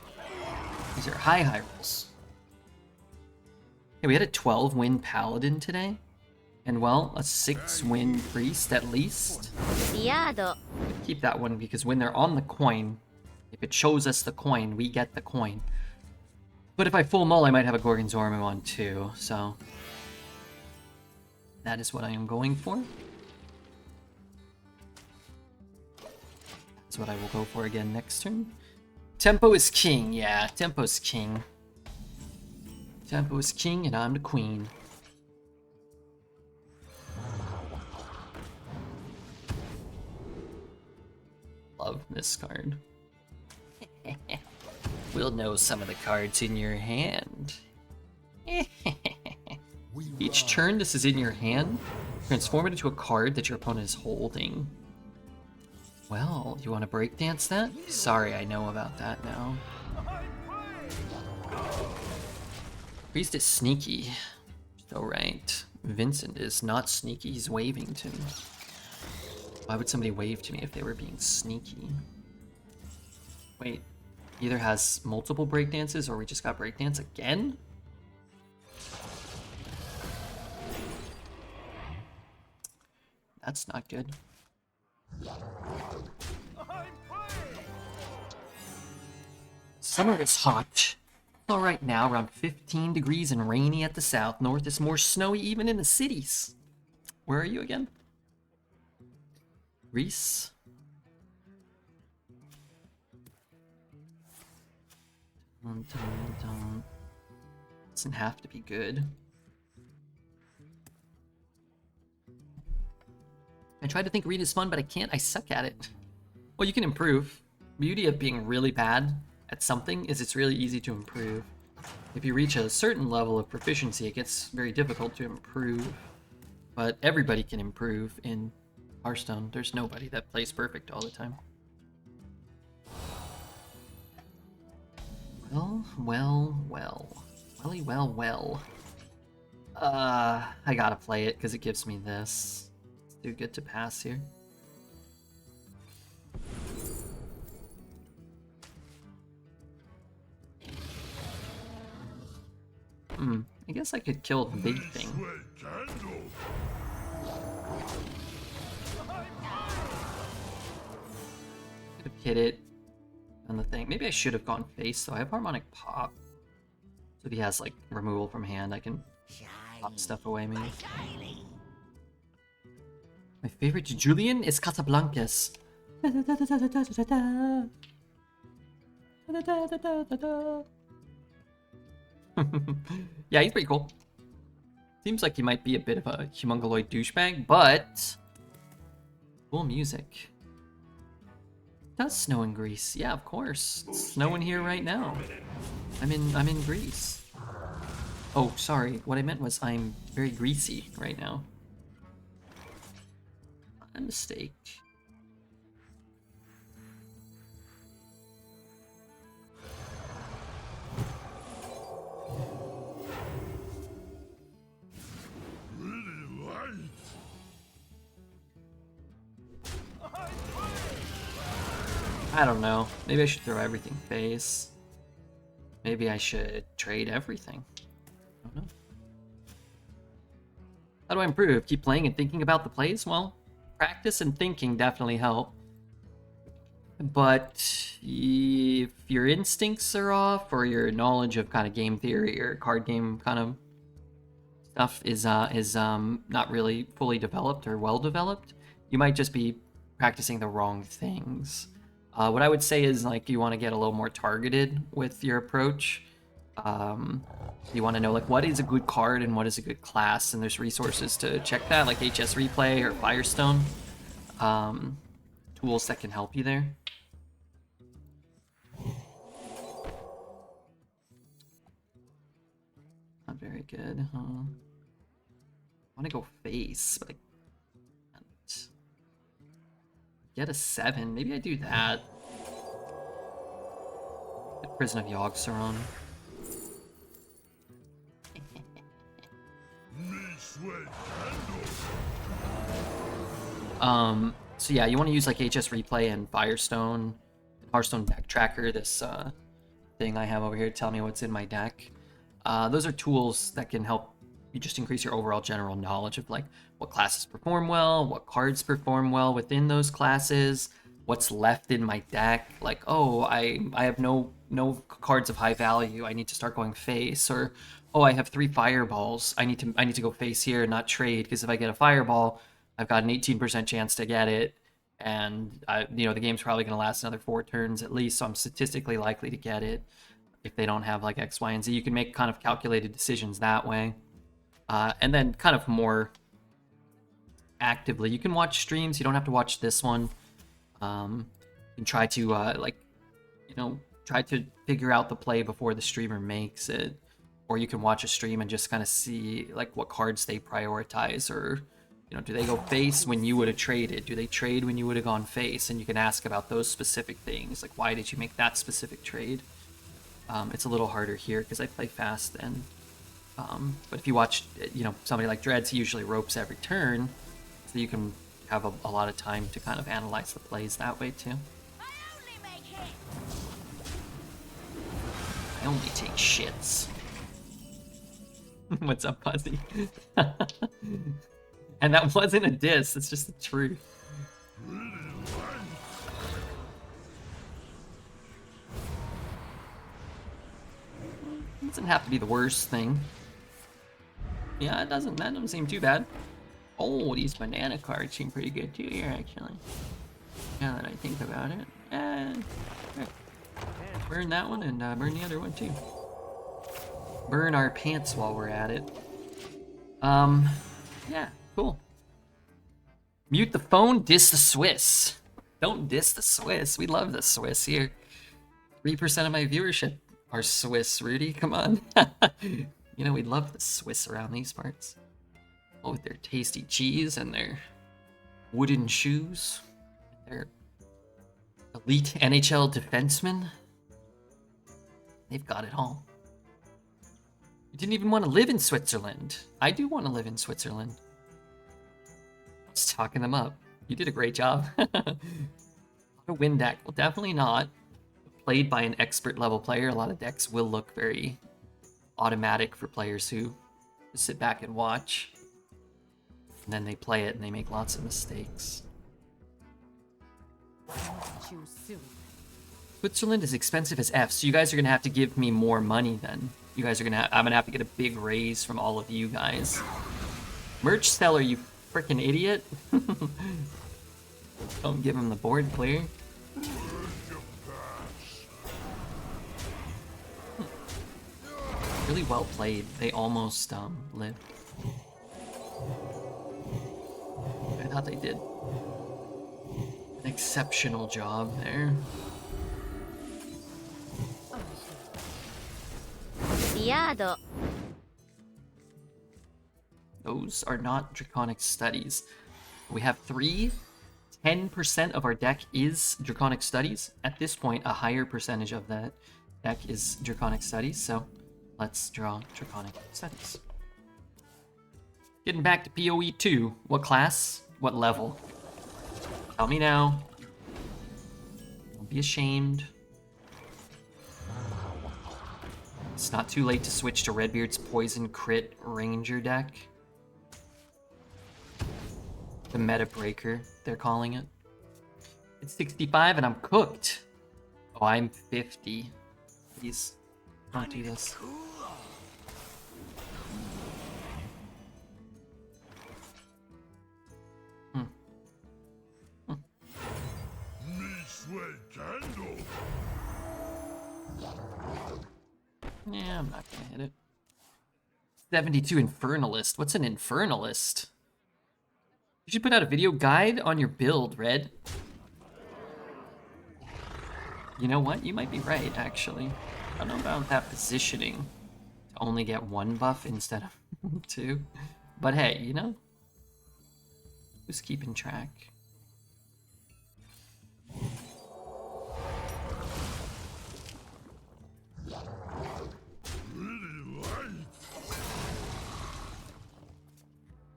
These are high rolls. Okay, we had a 12-win paladin today. And well, a 6-win priest at least. Keep that one because when they're on the coin, if it shows us the coin, we get the coin. But if I full mull, I might have a Gorgonzormu on too, so that is what I am going for. That's what I will go for again next turn. Tempo is king, yeah, tempo's king. Tempo is king and I'm the queen. Love this card. We'll know some of the cards in your hand. Each turn this is in your hand, transform it into a card that your opponent is holding. Well, you want to breakdance that? Sorry, I know about that now. Priest is sneaky. So right. Vincent is not sneaky, he's waving to me. Why would somebody wave to me if they were being sneaky? Wait, either has multiple breakdances or we just got breakdance again? That's not good. Summer is hot. All right now, around 15 degrees and rainy at the south. North is more snowy even in the cities. Where are you again? Reese? Doesn't have to be good. I tried to think read is fun, but I can't. I suck at it. Well, you can improve. Beauty of being really bad at something is it's really easy to improve. If you reach a certain level of proficiency, it gets very difficult to improve. But everybody can improve in Hearthstone. There's nobody that plays perfect all the time. Well, well, well. Welly, well, well. I gotta play it because it gives me this. Let's do good to pass here. I guess I could kill the big thing. Could have hit it on the thing. Maybe I should have gone face though. I have harmonic pop. So if he has like removal from hand, I can pop stuff away maybe. My favorite Julian is Casablancas. Yeah, he's pretty cool. Seems like he might be a bit of a humongoloid douchebag, but cool music. It does snow in Greece. Yeah, of course. It's snowing here right now. I'm in Greece. Oh, sorry. What I meant was I'm very greasy right now. A mistake. I don't know. Maybe I should throw everything face. Maybe I should trade everything. I don't know. How do I improve? Keep playing and thinking about the plays? Well, practice and thinking definitely help. But if your instincts are off or your knowledge of kind of game theory or card game kind of stuff is not really fully developed or well developed, you might just be practicing the wrong things. What I would say is like you want to get a little more targeted with your approach. You want to know like what is a good card and what is a good class, and there's resources to check that, like HS Replay or Firestone. Tools that can help you there. Not very good, huh? I want to go face, but I can't. Get a 7. Maybe I do that. Get Prison of Yogg-Saron. So yeah, you want to use like HS Replay and Firestone, Hearthstone Deck Tracker, this thing I have over here to tell me what's in my deck. Those are tools that can help you just increase your overall general knowledge of like what classes perform well, what cards perform well within those classes, what's left in my deck. Like, oh, I have no cards of high value. I need to start going face. Or oh, I have 3 fireballs. I need to go face here and not trade, because if I get a fireball, I've got an 18% chance to get it, and the game's probably going to last another 4 turns at least, so I'm statistically likely to get it if they don't have like X, Y, and Z. You can make kind of calculated decisions that way. And then kind of more actively, you can watch streams. You don't have to watch this one. You can try to try to figure out the play before the streamer makes it, or you can watch a stream and just kind of see like what cards they prioritize, or do they go face when you would have traded? Do they trade when you would have gone face? And you can ask about those specific things, like why did you make that specific trade? It's a little harder here because I play fast, and but if you watch somebody like Dreads, he usually ropes every turn, so you can have a lot of time to kind of analyze the plays that way too. I only take shits. What's up, Fuzzy? And that wasn't a diss, it's just the truth. It doesn't have to be the worst thing. Yeah, that doesn't seem too bad. Oh, these banana cards seem pretty good too here, actually. Now that I think about it. Burn that one and burn the other one too. Burn our pants while we're at it. Yeah, cool. Mute the phone, diss the Swiss. Don't diss the Swiss. We love the Swiss here. 3% of my viewership are Swiss, Rudy. Come on. You know, we love the Swiss around these parts. Oh, with their tasty cheese and their wooden shoes. Their elite NHL defensemen. They've got it all. You didn't even want to live in Switzerland. I do want to live in Switzerland. I was talking them up. You did a great job. A win deck. Well, definitely not. Played by an expert level player, a lot of decks will look very automatic for players who sit back and watch. And then they play it and they make lots of mistakes. Choose soon. Switzerland is expensive as F, so you guys are gonna have to give me more money then. You guys are gonna I'm gonna have to get a big raise from all of you guys. Merch seller, you freaking idiot. Don't give him the board clear. Really well played. They almost lived. I thought they did an exceptional job there. Yado. Those are not Draconic Studies. We have 10% of our deck is Draconic Studies. At this point, a higher percentage of that deck is Draconic Studies, so let's draw Draconic Studies. Getting back to PoE 2. What class? What level? Tell me now. Don't be ashamed. It's not too late to switch to Redbeard's Poison Crit Ranger deck. The Meta Breaker, they're calling it. It's 65 and I'm cooked. Oh, I'm 50. Please, don't do this. Yeah, I'm not gonna hit it. 72 Infernalist. What's an Infernalist? You should put out a video guide on your build, Red. You know what? You might be right, actually. I don't know about that positioning. To only get one buff instead of two. But hey, you know? Who's keeping track?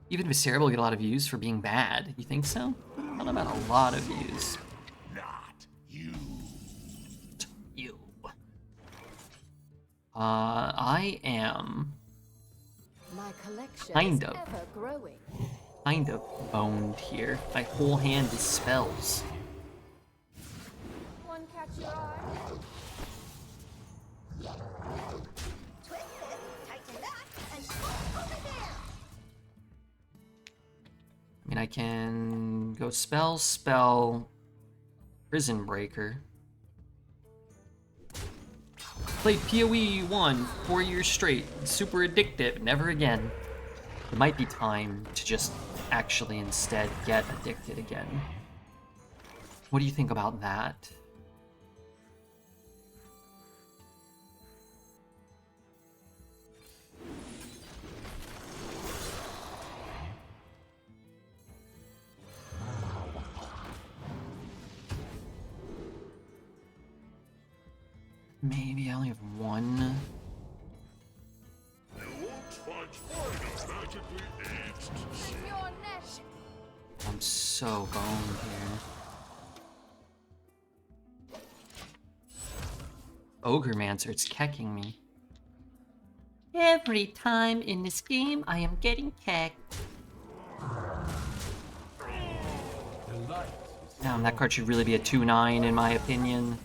Even Viscera will get a lot of views for being bad. You think so? I don't know about a lot of views. Not you. You. I am My collection Kind is of. ever growing. kind of boned here. My whole hand is spells. One catch your eye. Twist this, tighten that, and over there. I mean, I can go spell, Prison Breaker. Played PoE 1 4 years straight. Super addictive. Never again. It might be time to just actually instead get addicted again. What do you think about that? Maybe I only have one. I'm so boned here. Ogremancer, it's kecking me. Every time in this game, I am getting kecked. Damn, that card should really be a 2/9 in my opinion.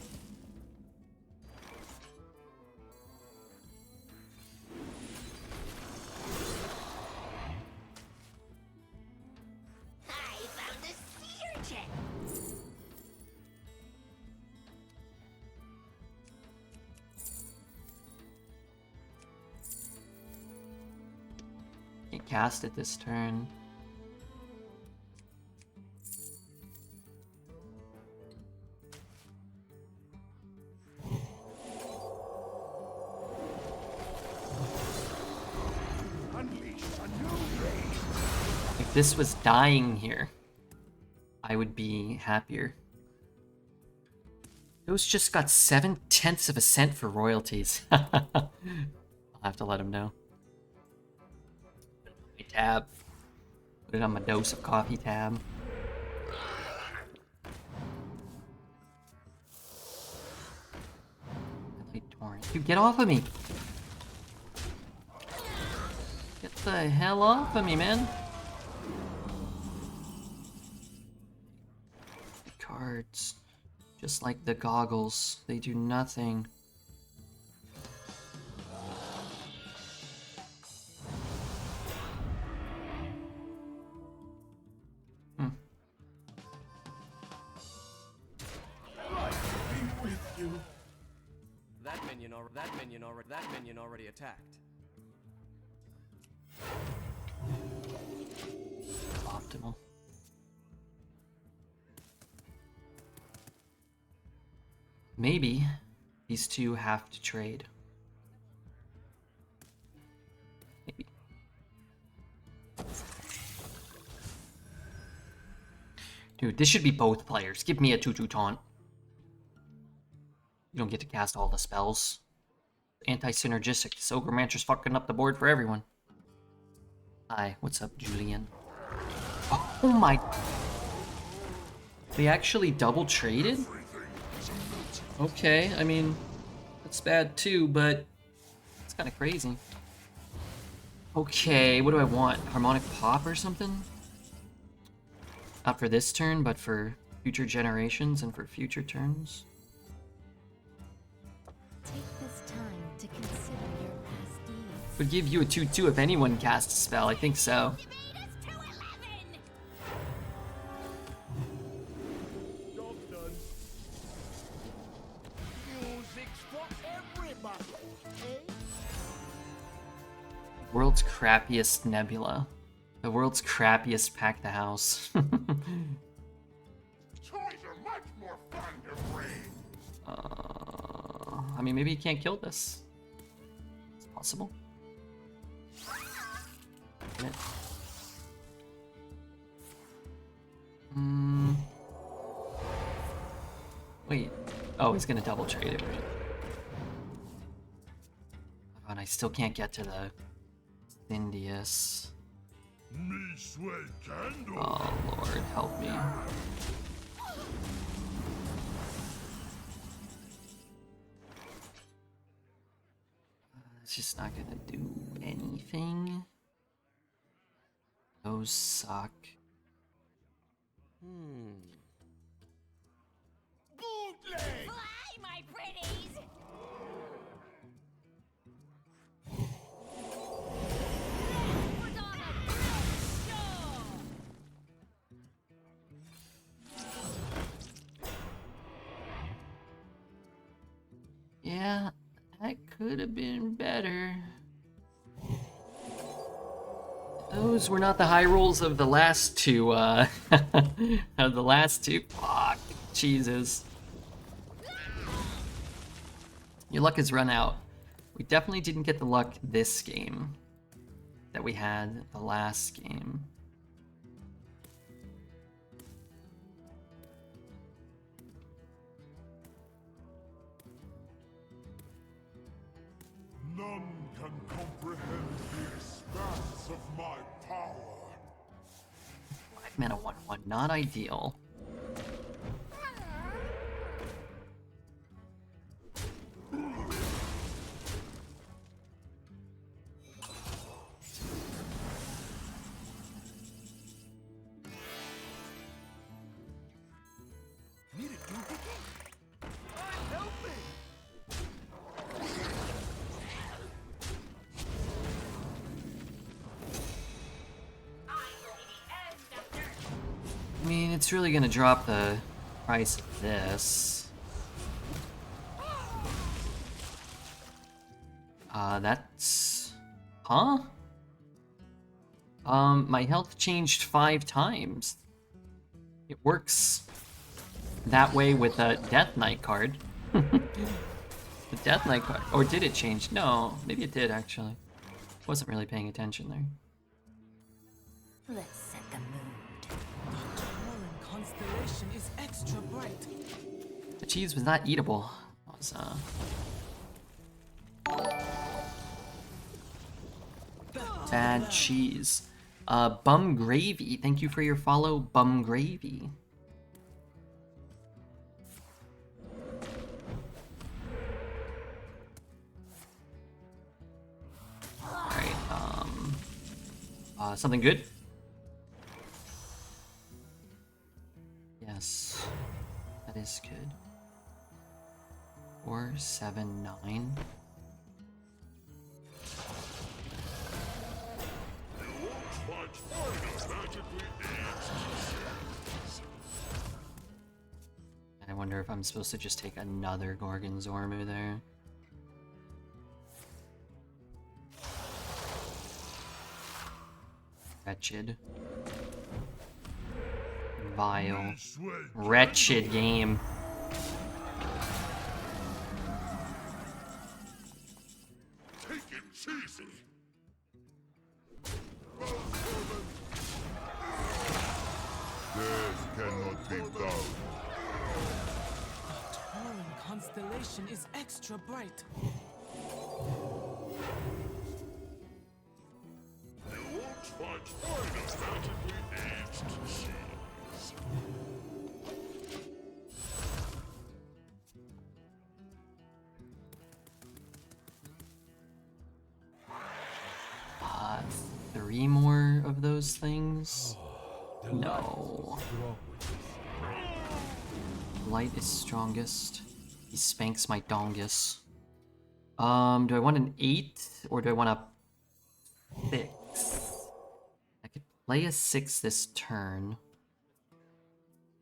I found a sea urchin. Can't cast it this turn. If this was dying here, I would be happier. Those just got 7/10 of a cent for royalties. I'll have to let him know. My tab. Put it on my dose of coffee tab. Dude, get off of me! Get the hell off of me, man! The cards. Just like the goggles, they do nothing. That minion already attacked. Optimal. Maybe these two have to trade. Maybe. Dude, this should be both players. Give me a 2/2 taunt. You don't get to cast all the spells. Anti-synergistic. This Ogre Mantra's fucking up the board for everyone. Hi, what's up, Julian? Oh my... They actually double traded? Okay, I mean, that's bad too, but it's kind of crazy. Okay, what do I want? Harmonic Pop or something? Not for this turn, but for future generations and for future turns. Take this time to consider your past deeds. Would give you a 2/2 if anyone casts a spell, I think so. Job's done. Music's for everybody, eh? World's crappiest Nebula. The world's crappiest Pack the House. Toys are much more fun to bring. I mean, maybe he can't kill this. It's possible. Yeah. Wait. Oh, he's gonna double trade it, right? Oh, and I still can't get to the Thindius. Me sweat candle. Oh, Lord, help me. It's just not gonna do anything. Those suck. Bootleg. Fly, my pretties! Put on a great show! Yeah, that could have been better. Those were not the high rolls of the last two, of the last two. Fuck, Jesus. Your luck has run out. We definitely didn't get the luck this game that we had the last game. None can comprehend the expanse of my power. 5 mana 1/1, not ideal. Need a duplicate? I'm helping! I mean, it's really gonna drop the price of this. That's... Huh? My health changed 5 times. It works that way with a Death Knight card. The Death Knight card. Or did it change? No, maybe it did actually. Wasn't really paying attention there. Let's set the mood. The Tauran constellation is extra bright. The cheese was not eatable. It was, bad cheese. Bum Gravy, thank you for your follow, Bum Gravy. Alright, something good? Yes, that is good. 4, 7, 9. I wonder if I'm supposed to just take another Gorgon Zormu there. Wretched. Vile. Wretched game. Take it cheesy. This cannot be done. Tauran constellation is extra bright. You won't find finer magically aged cheese. Uh, 3 more of those things? No. Light is strongest. He spanks my dongus. Do I want an 8 or do I want a 6? I could play a 6 this turn.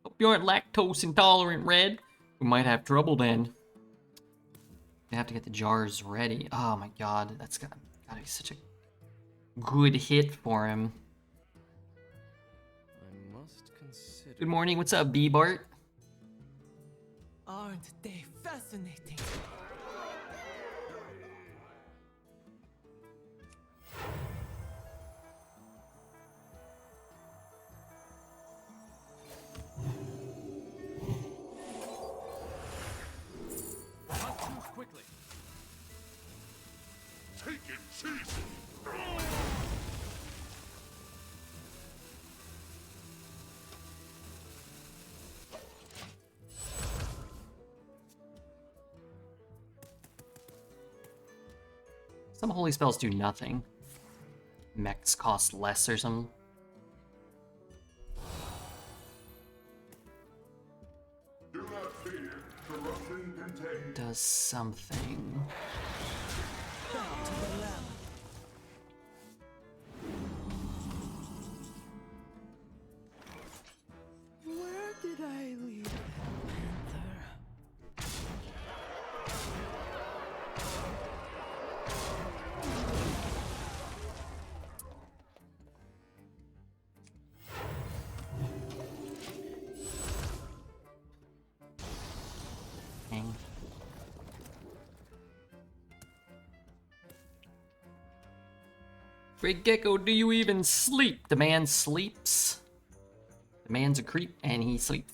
Hope you aren't lactose intolerant, Red. We might have trouble then. I have to get the jars ready. Oh my god, that's gotta be such a good hit for him. I must consider. Good morning, what's up, B-Bart? Aren't they fascinating? Not too quickly. Take it cheesy. Some holy spells do nothing. Mechs cost less or something. Do not fear. Corruption contains. Does something. Back to the lab. Where did I leave Panther? Dang. Great Gecko, do you even sleep? The man sleeps. The man's a creep and he sleeps.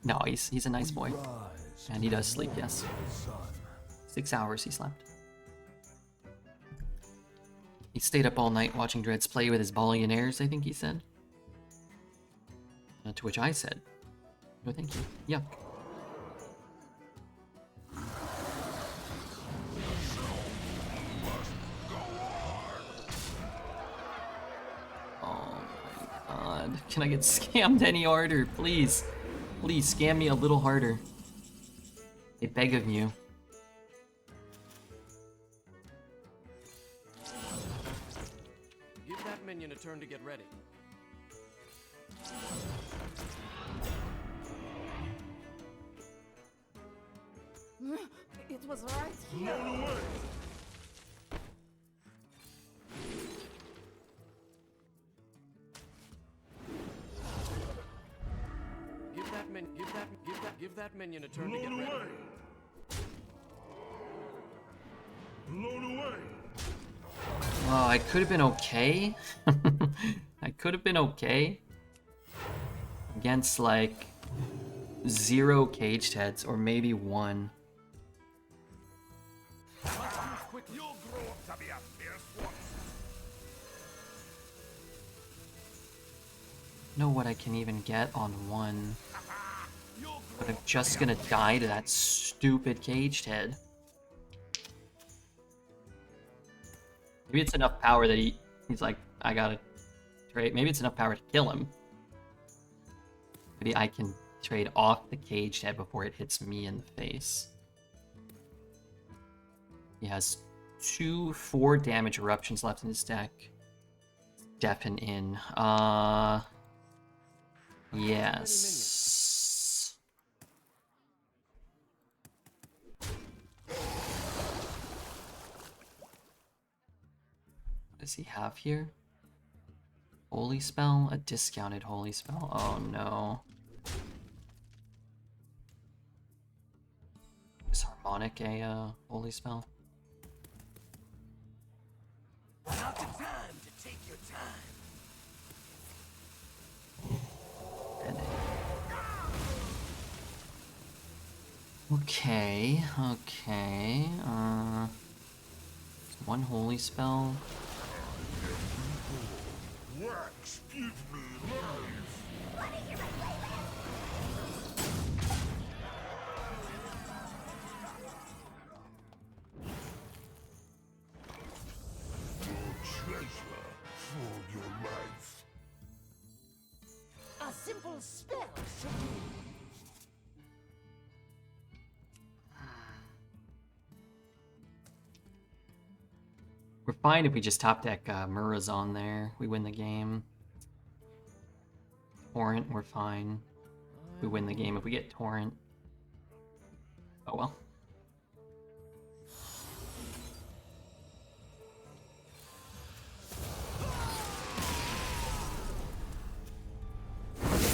No, he's a nice boy. And he does sleep, yes. 6 hours he slept. He stayed up all night watching Dreads play with his billionaires, I think he said. To which I said, no thank you. Yuck. Oh my god. Can I get scammed any harder, please? Please, scam me a little harder. I beg of you. Give that minion a turn to get ready. It was right here. Blown away. Give that minion a turn to get Blown ready. away. Blown away. Oh, I could have been okay. I could have been okay against like 0 caged heads, or maybe 1. You'll grow up to be a fierce one. Know what I can even get on 1. But I'm just gonna die to that stupid caged head. Maybe it's enough power that he's like, I gotta trade. Maybe it's enough power to kill him. Maybe I can trade off the caged head before it hits me in the face. He has 2 4 damage eruptions left in his deck. Deafen in. Yes. What does he have here? Holy spell? A discounted holy spell? Oh no. Is Harmonic a holy spell? Not the time to take your time. And okay, okay. 1 holy spell. Wax, give me life. Your treasure for your life. A simple spell should do. We're fine if we just top deck Murazon there. We win the game. Torrent, we're fine. We win the game if we get Torrent. Oh well.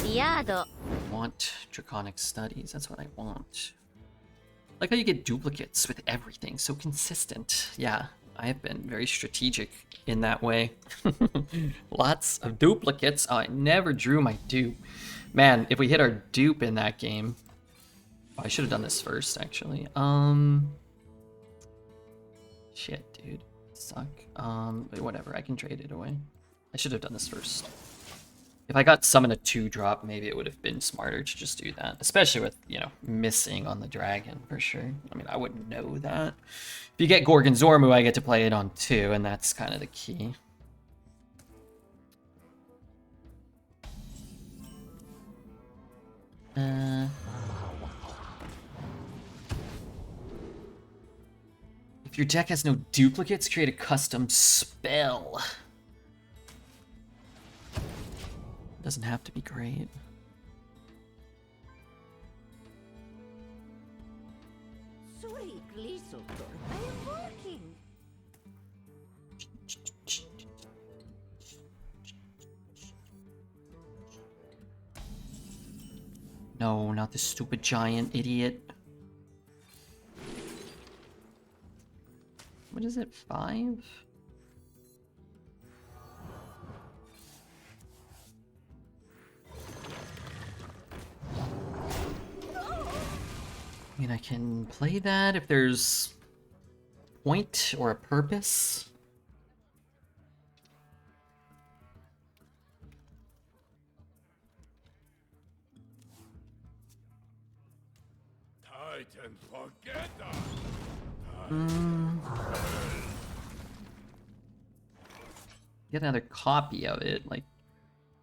Yado. I want Draconic Studies. That's what I want. Like how you get duplicates with everything. So consistent. Yeah, I have been very strategic in that way. Lots of duplicates. Oh, I never drew my dupe. Man, if we hit our dupe in that game... Oh, I should have done this first, actually. Shit, dude. Suck. Whatever, I can trade it away. I should have done this first. If I got summon a 2-drop, maybe it would have been smarter to just do that. Especially with, you know, missing on the dragon, for sure. I mean, I wouldn't know that. If you get Gorgon Zormu, I get to play it on 2, and that's kind of the key. If your deck has no duplicates, create a custom spell. Doesn't have to be great. Sorry, Glisotto. I am working. No, not this stupid giant idiot. What is it, 5? I mean, I can play that if there's point or a purpose. Titan forgetter. Get another copy of it, like,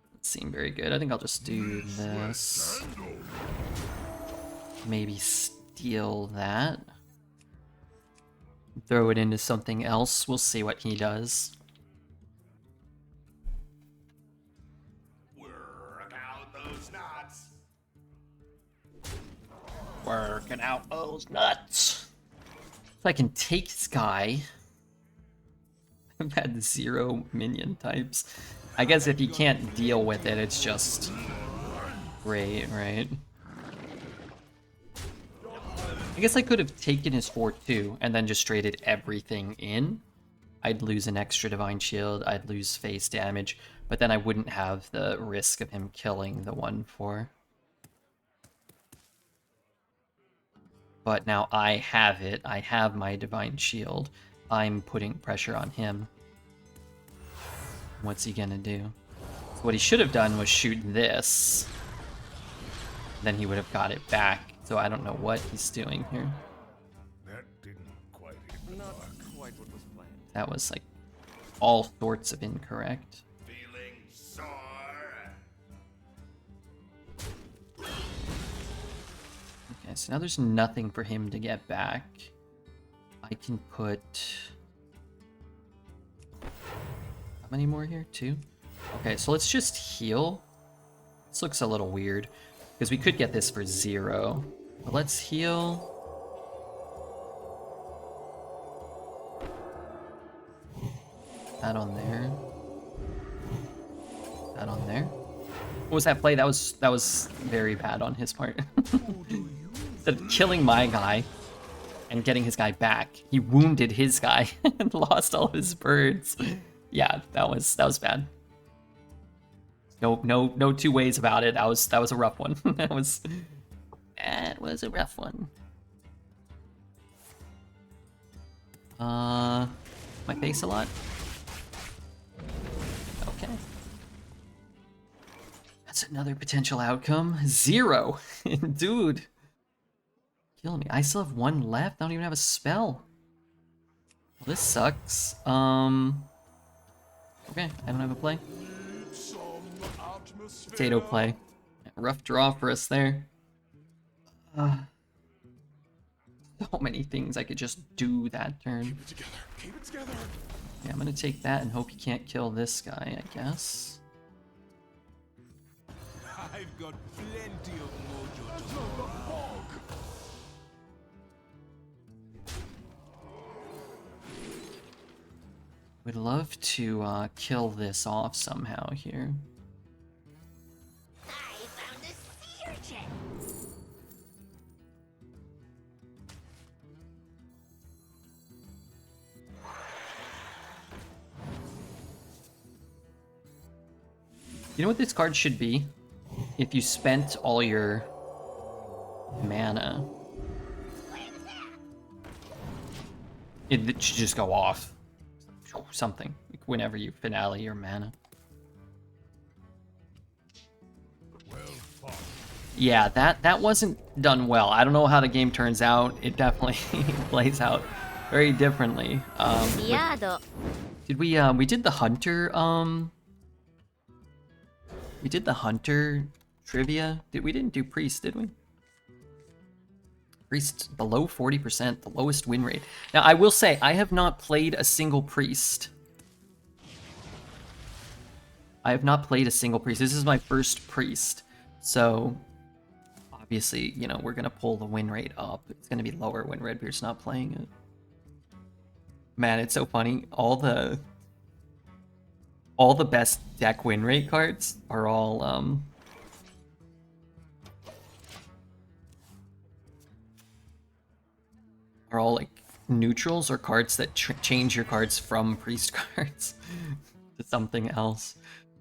doesn't seem very good. I think I'll just do this. Maybe steal that. Throw it into something else. We'll see what he does. Work out those nuts. Working out those nuts. So I can take this guy. I've had 0 minion types. I guess if you can't deal with it, it's just great, right? I guess I could have taken his 4-2 and then just traded everything in. I'd lose an extra Divine Shield, I'd lose face damage, but then I wouldn't have the risk of him killing the 1/4. But now I have it, I have my Divine Shield, I'm putting pressure on him. What's he gonna do? What he should have done was shoot this. Then he would have got it back. So I don't know what he's doing here. That didn't quite hit the Not mark. quite what was planned. That was like all sorts of incorrect. Feeling sore? Okay, so now there's nothing for him to get back. I can put... How many more here? 2? Okay, so let's just heal. This looks a little weird, because we could get this for 0. But let's heal. That on there. That on there. What was that play? That was very bad on his part. Instead of killing my guy and getting his guy back, he wounded his guy and lost all his birds. Yeah, that was bad. No two ways about it. That was a rough one. that was a rough one. My face a lot. Okay. That's another potential outcome. 0, dude. Killing me. I still have 1 left. I don't even have a spell. Well, this sucks. Okay, I don't have a play. Potato play. Rough draw for us there. So many things I could just do that turn. Keep it together. Keep it together. Yeah, I'm gonna take that and hope he can't kill this guy, I guess. I've got plenty of mojo to go. Would love to kill this off somehow here. I found a sea urchin. You know what this card should be? If you spent all your mana, it should just go off. Something. Whenever you finale your mana. Well fought. Yeah, that wasn't done well. I don't know how the game turns out. It definitely plays out very differently. Did we did the hunter we did the hunter trivia. We didn't do priest, did we? Priest below 40%, the lowest win rate. Now I will say I have not played a single priest. I have not played a single priest. This is my first priest. So obviously, you know, we're gonna pull the win rate up. It's gonna be lower when Redbeard's not playing it. Man, it's so funny. All the best deck win rate cards are all like neutrals or cards that change your cards from priest cards to something else.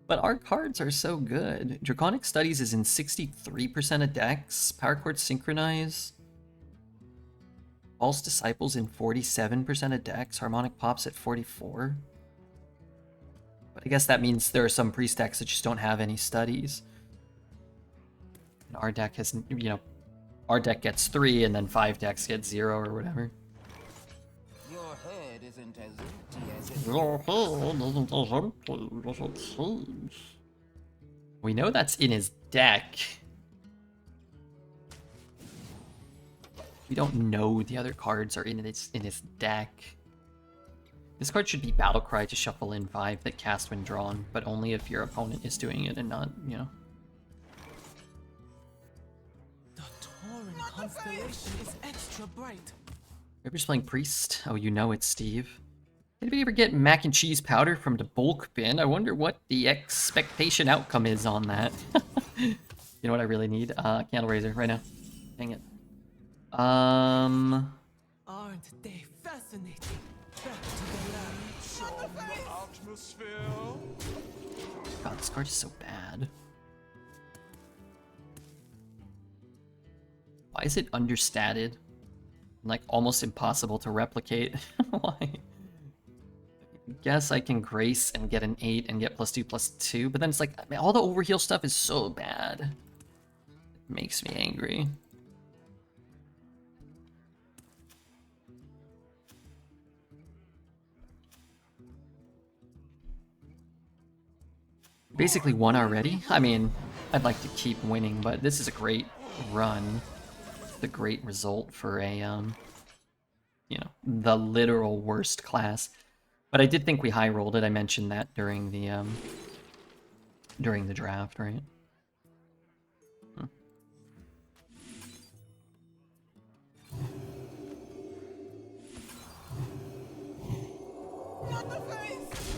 But our cards are so good. Draconic Studies is in 63% of decks. Power Chord Synchronize. False Disciples in 47% of decks. Harmonic Pops at 44%. But I guess that means there are some priest decks that just don't have any studies. And our deck has, you know, our deck gets 3 and then 5 decks get 0 or whatever. Your head isn't as empty as it Your head isn't as empty as it seems. We know that's in his deck. We don't know the other cards are in his deck. This card should be Battlecry to shuffle in 5 that cast when drawn, but only if your opponent is doing it and not, you know. The Tauran constellation is extra bright. Whoever's playing Priest, oh, you know it's Steve. Anybody ever get mac and cheese powder from the bulk bin? I wonder what the expectation outcome is on that. You know what I really need? Candle Raiser right now. Dang it. Aren't they fascinating? Back to the lab. Atmosphere. God, this card is so bad. Why is it understated? Like, almost impossible to replicate. Why? Guess I can Grace and get an 8 and get +2/+2, but then it's like, I mean, all the overheal stuff is so bad. It makes me angry. Basically won already. I mean, I'd like to keep winning, but this is a great run. It's a great result for a, you know, the literal worst class. But I did think we high rolled it. I mentioned that during the draft, right? Not the face.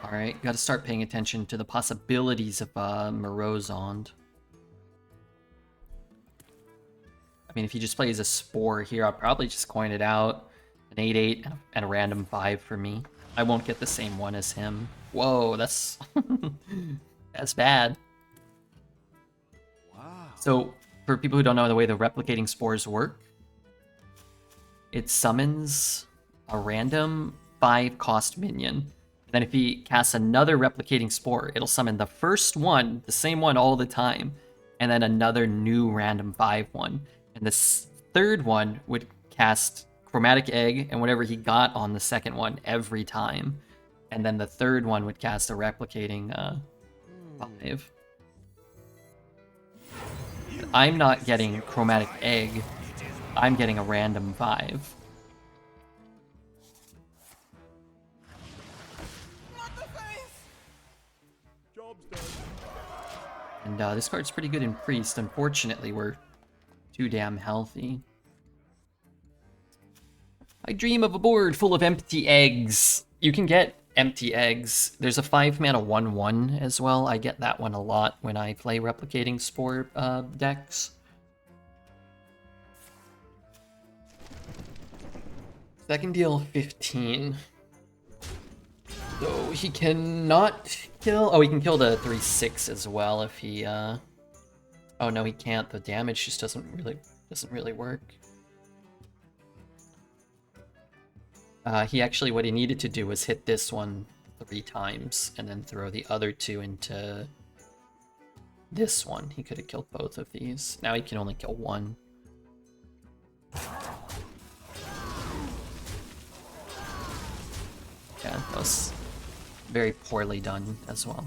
Alright, gotta start paying attention to the possibilities of Morozond. I mean, if he just plays a Spore here, I'll probably just coin it out. An 8/8 and a random 5 for me. I won't get the same one as him. Whoa, that's... that's bad. Wow. So, for people who don't know the way the replicating spores work, it summons a random 5-cost minion. Then if he casts another replicating spore, it'll summon the first one, the same one all the time, and then another new random 5 one. And this third one would cast Chromatic Egg and whatever he got on the second one every time. And then the third one would cast a replicating 5. I'm not getting Chromatic Egg. I'm getting a random 5. Not the face. Job's done. And this card's pretty good in Priest. Unfortunately, we're too damn healthy. I dream of a board full of empty eggs. You can get empty eggs. There's a 5-mana 1/1 as well. I get that one a lot when I play replicating spore decks. Second deal 15. So he cannot kill. Oh, he can kill the 3/6 as well if he. Oh no, he can't. The damage just doesn't really work. He actually, what he needed to do was hit this one 3 times and then throw the other 2 into this one. He could have killed both of these. Now he can only kill one. Yeah, that was very poorly done as well.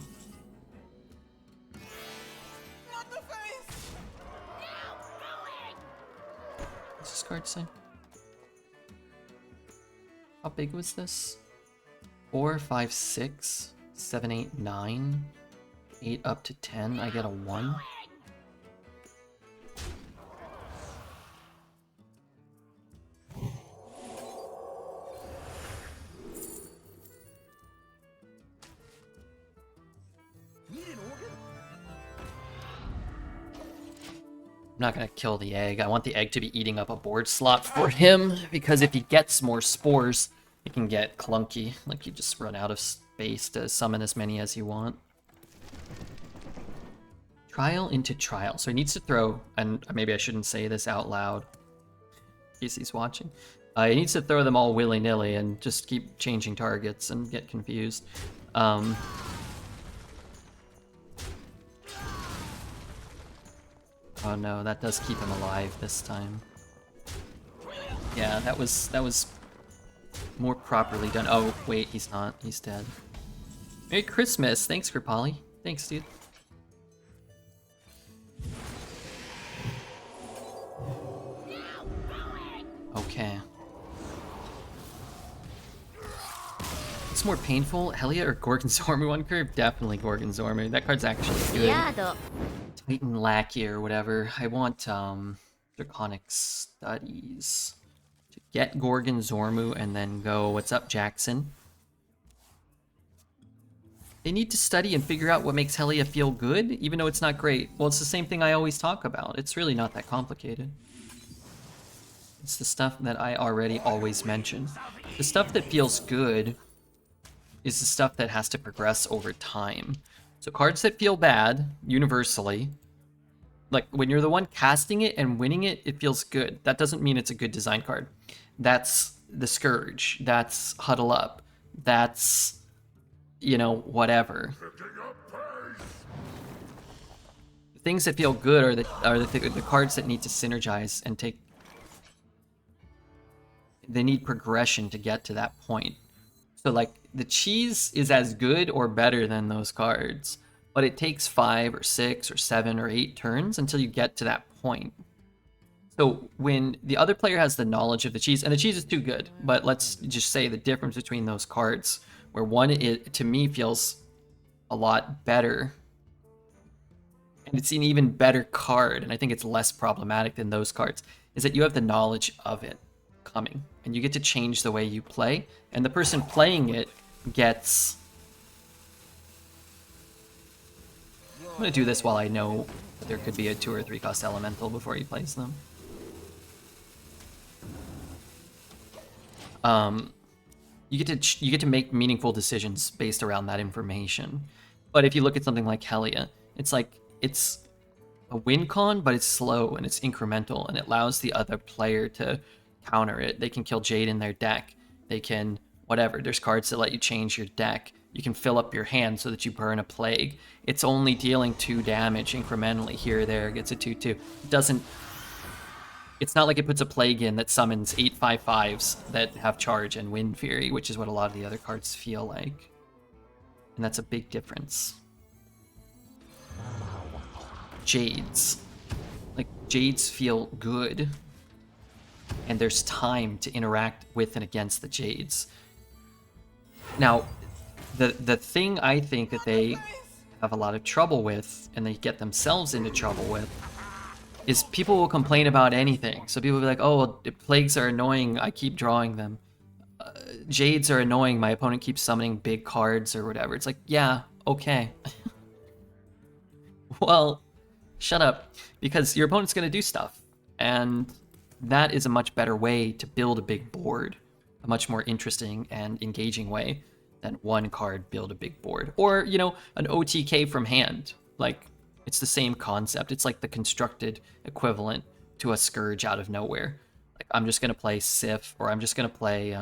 Not the face. What's this card say? How big was this? 4, 5, 6, 7, 8, 9, 8 up to 10. I get a 1. I'm not gonna kill the egg. I want the egg to be eating up a board slot for him, because if he gets more spores, it can get clunky. Like, you just run out of space to summon as many as you want. Trial into trial. So he needs to throw, and maybe I shouldn't say this out loud, in case he's watching. He needs to throw them all willy-nilly and just keep changing targets and get confused. Oh no, that does keep him alive this time. Yeah, that was more properly done. Oh, wait, he's not. He's dead. Merry Christmas! Thanks for Polly. Thanks, dude. Okay. What's more painful, Helia or Gorgonzormu on curve? Definitely Gorgonzormu. That card's actually good. Titan Lackey or whatever. I want Draconic Studies to get Gorgonzormu and then go, what's up, Jackson? They need to study and figure out what makes Helia feel good, even though it's not great. Well, it's the same thing I always talk about. It's really not that complicated. It's the stuff that I already always mention. The stuff that feels good is the stuff that has to progress over time. So cards that feel bad, universally, like when you're the one casting it and winning it, it feels good. That doesn't mean it's a good design card. That's the Scourge. That's Huddle Up. That's, you know, whatever. The things that feel good are the cards that need to synergize and take. They need progression to get to that point. So like the cheese is as good or better than those cards, but it takes 5 or 6 or 7 or 8 turns until you get to that point. So when the other player has the knowledge of the cheese, and the cheese is too good, but let's just say the difference between those cards, where one, to me, feels a lot better, and it's an even better card, and I think it's less problematic than those cards, is that you have the knowledge of it coming, and you get to change the way you play, and the person playing it gets... I'm going to do this while I know that there could be a 2 or 3 cost elemental before he plays them. You get to make meaningful decisions based around that information. But if you look at something like Helia, it's like it's a win con, but it's slow and it's incremental, and it allows the other player to counter it. They can kill Jade in their deck. They can whatever. There's cards that let you change your deck. You can fill up your hand so that you burn a plague. It's only dealing 2 damage incrementally here or there. It gets a 2/2. It doesn't. It's not like it puts a plague in that summons 8 5/5s that have charge and wind fury, which is what a lot of the other cards feel like. And that's a big difference. Jades. Like, Jades feel good. And there's time to interact with and against the Jades. Now, the thing I think that they have a lot of trouble with, and they get themselves into trouble with, is people will complain about anything. So people will be like, oh, well, plagues are annoying, I keep drawing them. Jades are annoying, my opponent keeps summoning big cards or whatever. It's like, yeah, okay. Well, shut up, because your opponent's going to do stuff. And that is a much better way to build a big board. A much more interesting and engaging way than one card build a big board. Or, you know, an OTK from hand. Like, it's the same concept. It's like the constructed equivalent to a Scourge out of nowhere. Like, I'm just going to play Sif, or I'm just going to play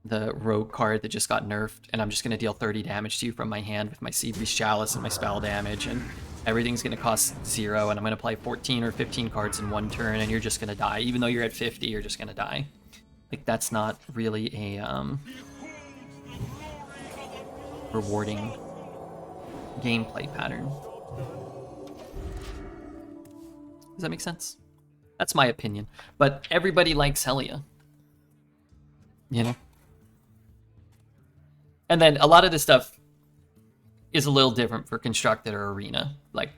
the Rogue card that just got nerfed, and I'm just going to deal 30 damage to you from my hand with my Seabreeze Chalice and my spell damage, and everything's going to cost 0, and I'm going to play 14 or 15 cards in one turn, and you're just going to die. Even though you're at 50, you're just going to die. Like, that's not really a rewarding gameplay pattern. Does that make sense? That's my opinion. But everybody likes Helia. You know? And then a lot of this stuff is a little different for Constructed or Arena. Like,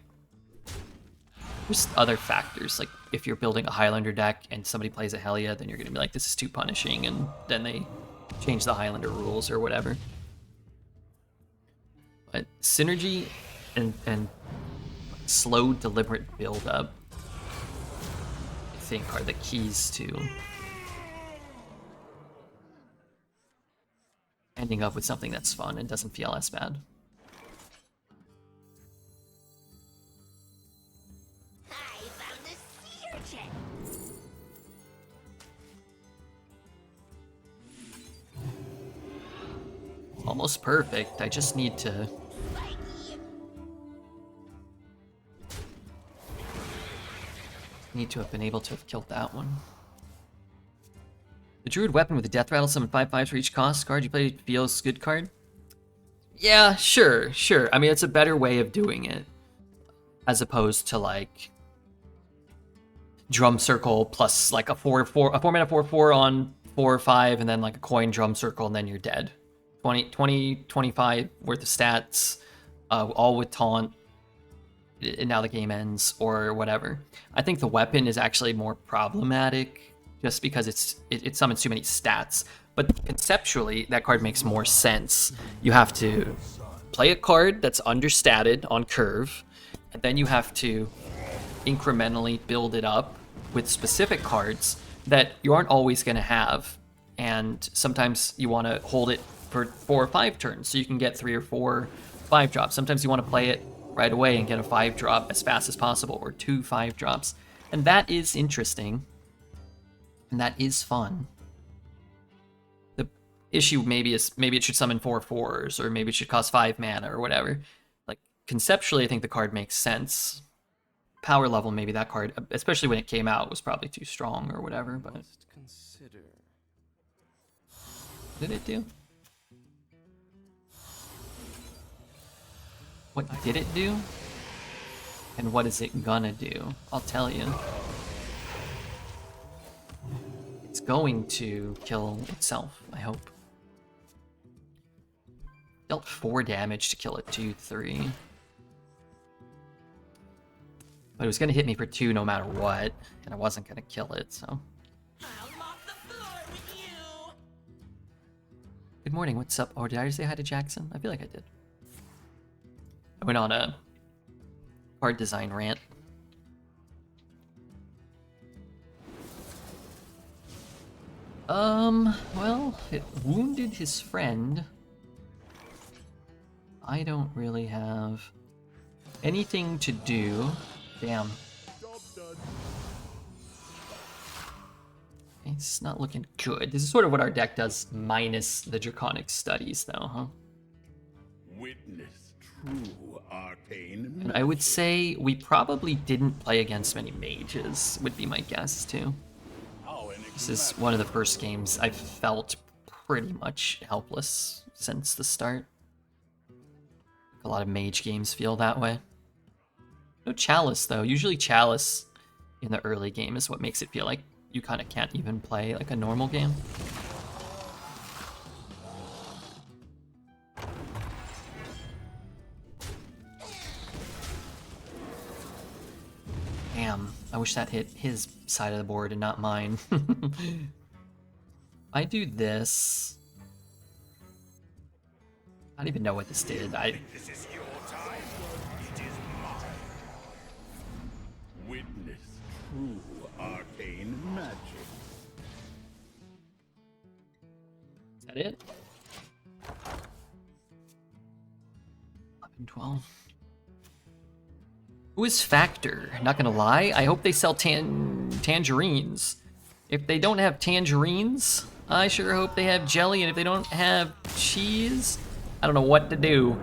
there's other factors. Like, if you're building a Highlander deck and somebody plays a Helia, then you're going to be like, this is too punishing, and then they change the Highlander rules or whatever. But synergy and slow, deliberate build-up, I think, are the keys to ending up with something that's fun and doesn't feel as bad. I found the sea urchin. Almost perfect. I just need to... have been able to have killed that one. The Druid weapon with the Death Rattle summon 5/5s for each cost card you play feels good card? Yeah, sure. I mean, it's a better way of doing it. As opposed to, like, Drum Circle plus, like, a 4/4, a 4-mana 4/4 on 4 or 5, and then, like, a coin Drum Circle, and then you're dead. 25 worth of stats, all with taunt, and now the game ends, or whatever. I think the weapon is actually more problematic, just because it summons too many stats. But conceptually, that card makes more sense. You have to play a card that's understated on curve, and then you have to incrementally build it up with specific cards that you aren't always going to have. And sometimes you want to hold it for 4 or 5 turns so you can get 3 or 4 5-drops. Sometimes you want to play it right away and get a 5-drop as fast as possible, or 2 5-drops. And that is interesting. And that is fun. The issue maybe is maybe it should summon 4 4s, or maybe it should cost 5 mana or whatever. Like, conceptually, I think the card makes sense. Power level, maybe that card, especially when it came out, was probably too strong or whatever, but... Must consider. What did it do? What did it do? And what is it gonna do? I'll tell you. It's going to kill itself, I hope. Dealt 4 damage to kill it 2/3. But it was gonna hit me for 2 no matter what, and I wasn't gonna kill it, so. Good morning, what's up? Oh, did I say hi to Jackson? I feel like I did. I went on a card design rant. Well, it wounded his friend. I don't really have anything to do. Damn. It's not looking good. This is sort of what our deck does, minus the Draconic Studies, though, huh? Witness true arcane. And I would say we probably didn't play against many mages, would be my guess, too. This is one of the first games I've felt pretty much helpless since the start. A lot of mage games feel that way. No Chalice, though. Usually Chalice in the early game is what makes it feel like you kind of can't even play like a normal game. Damn, I wish that hit his side of the board and not mine. I do this. I don't even know what this did. This is your time. It is mine. Witness true arcane magic. Is that it? 11, 12. Who is Factor? Not gonna lie, I hope they sell tangerines. If they don't have tangerines, I sure hope they have jelly, and if they don't have cheese, I don't know what to do.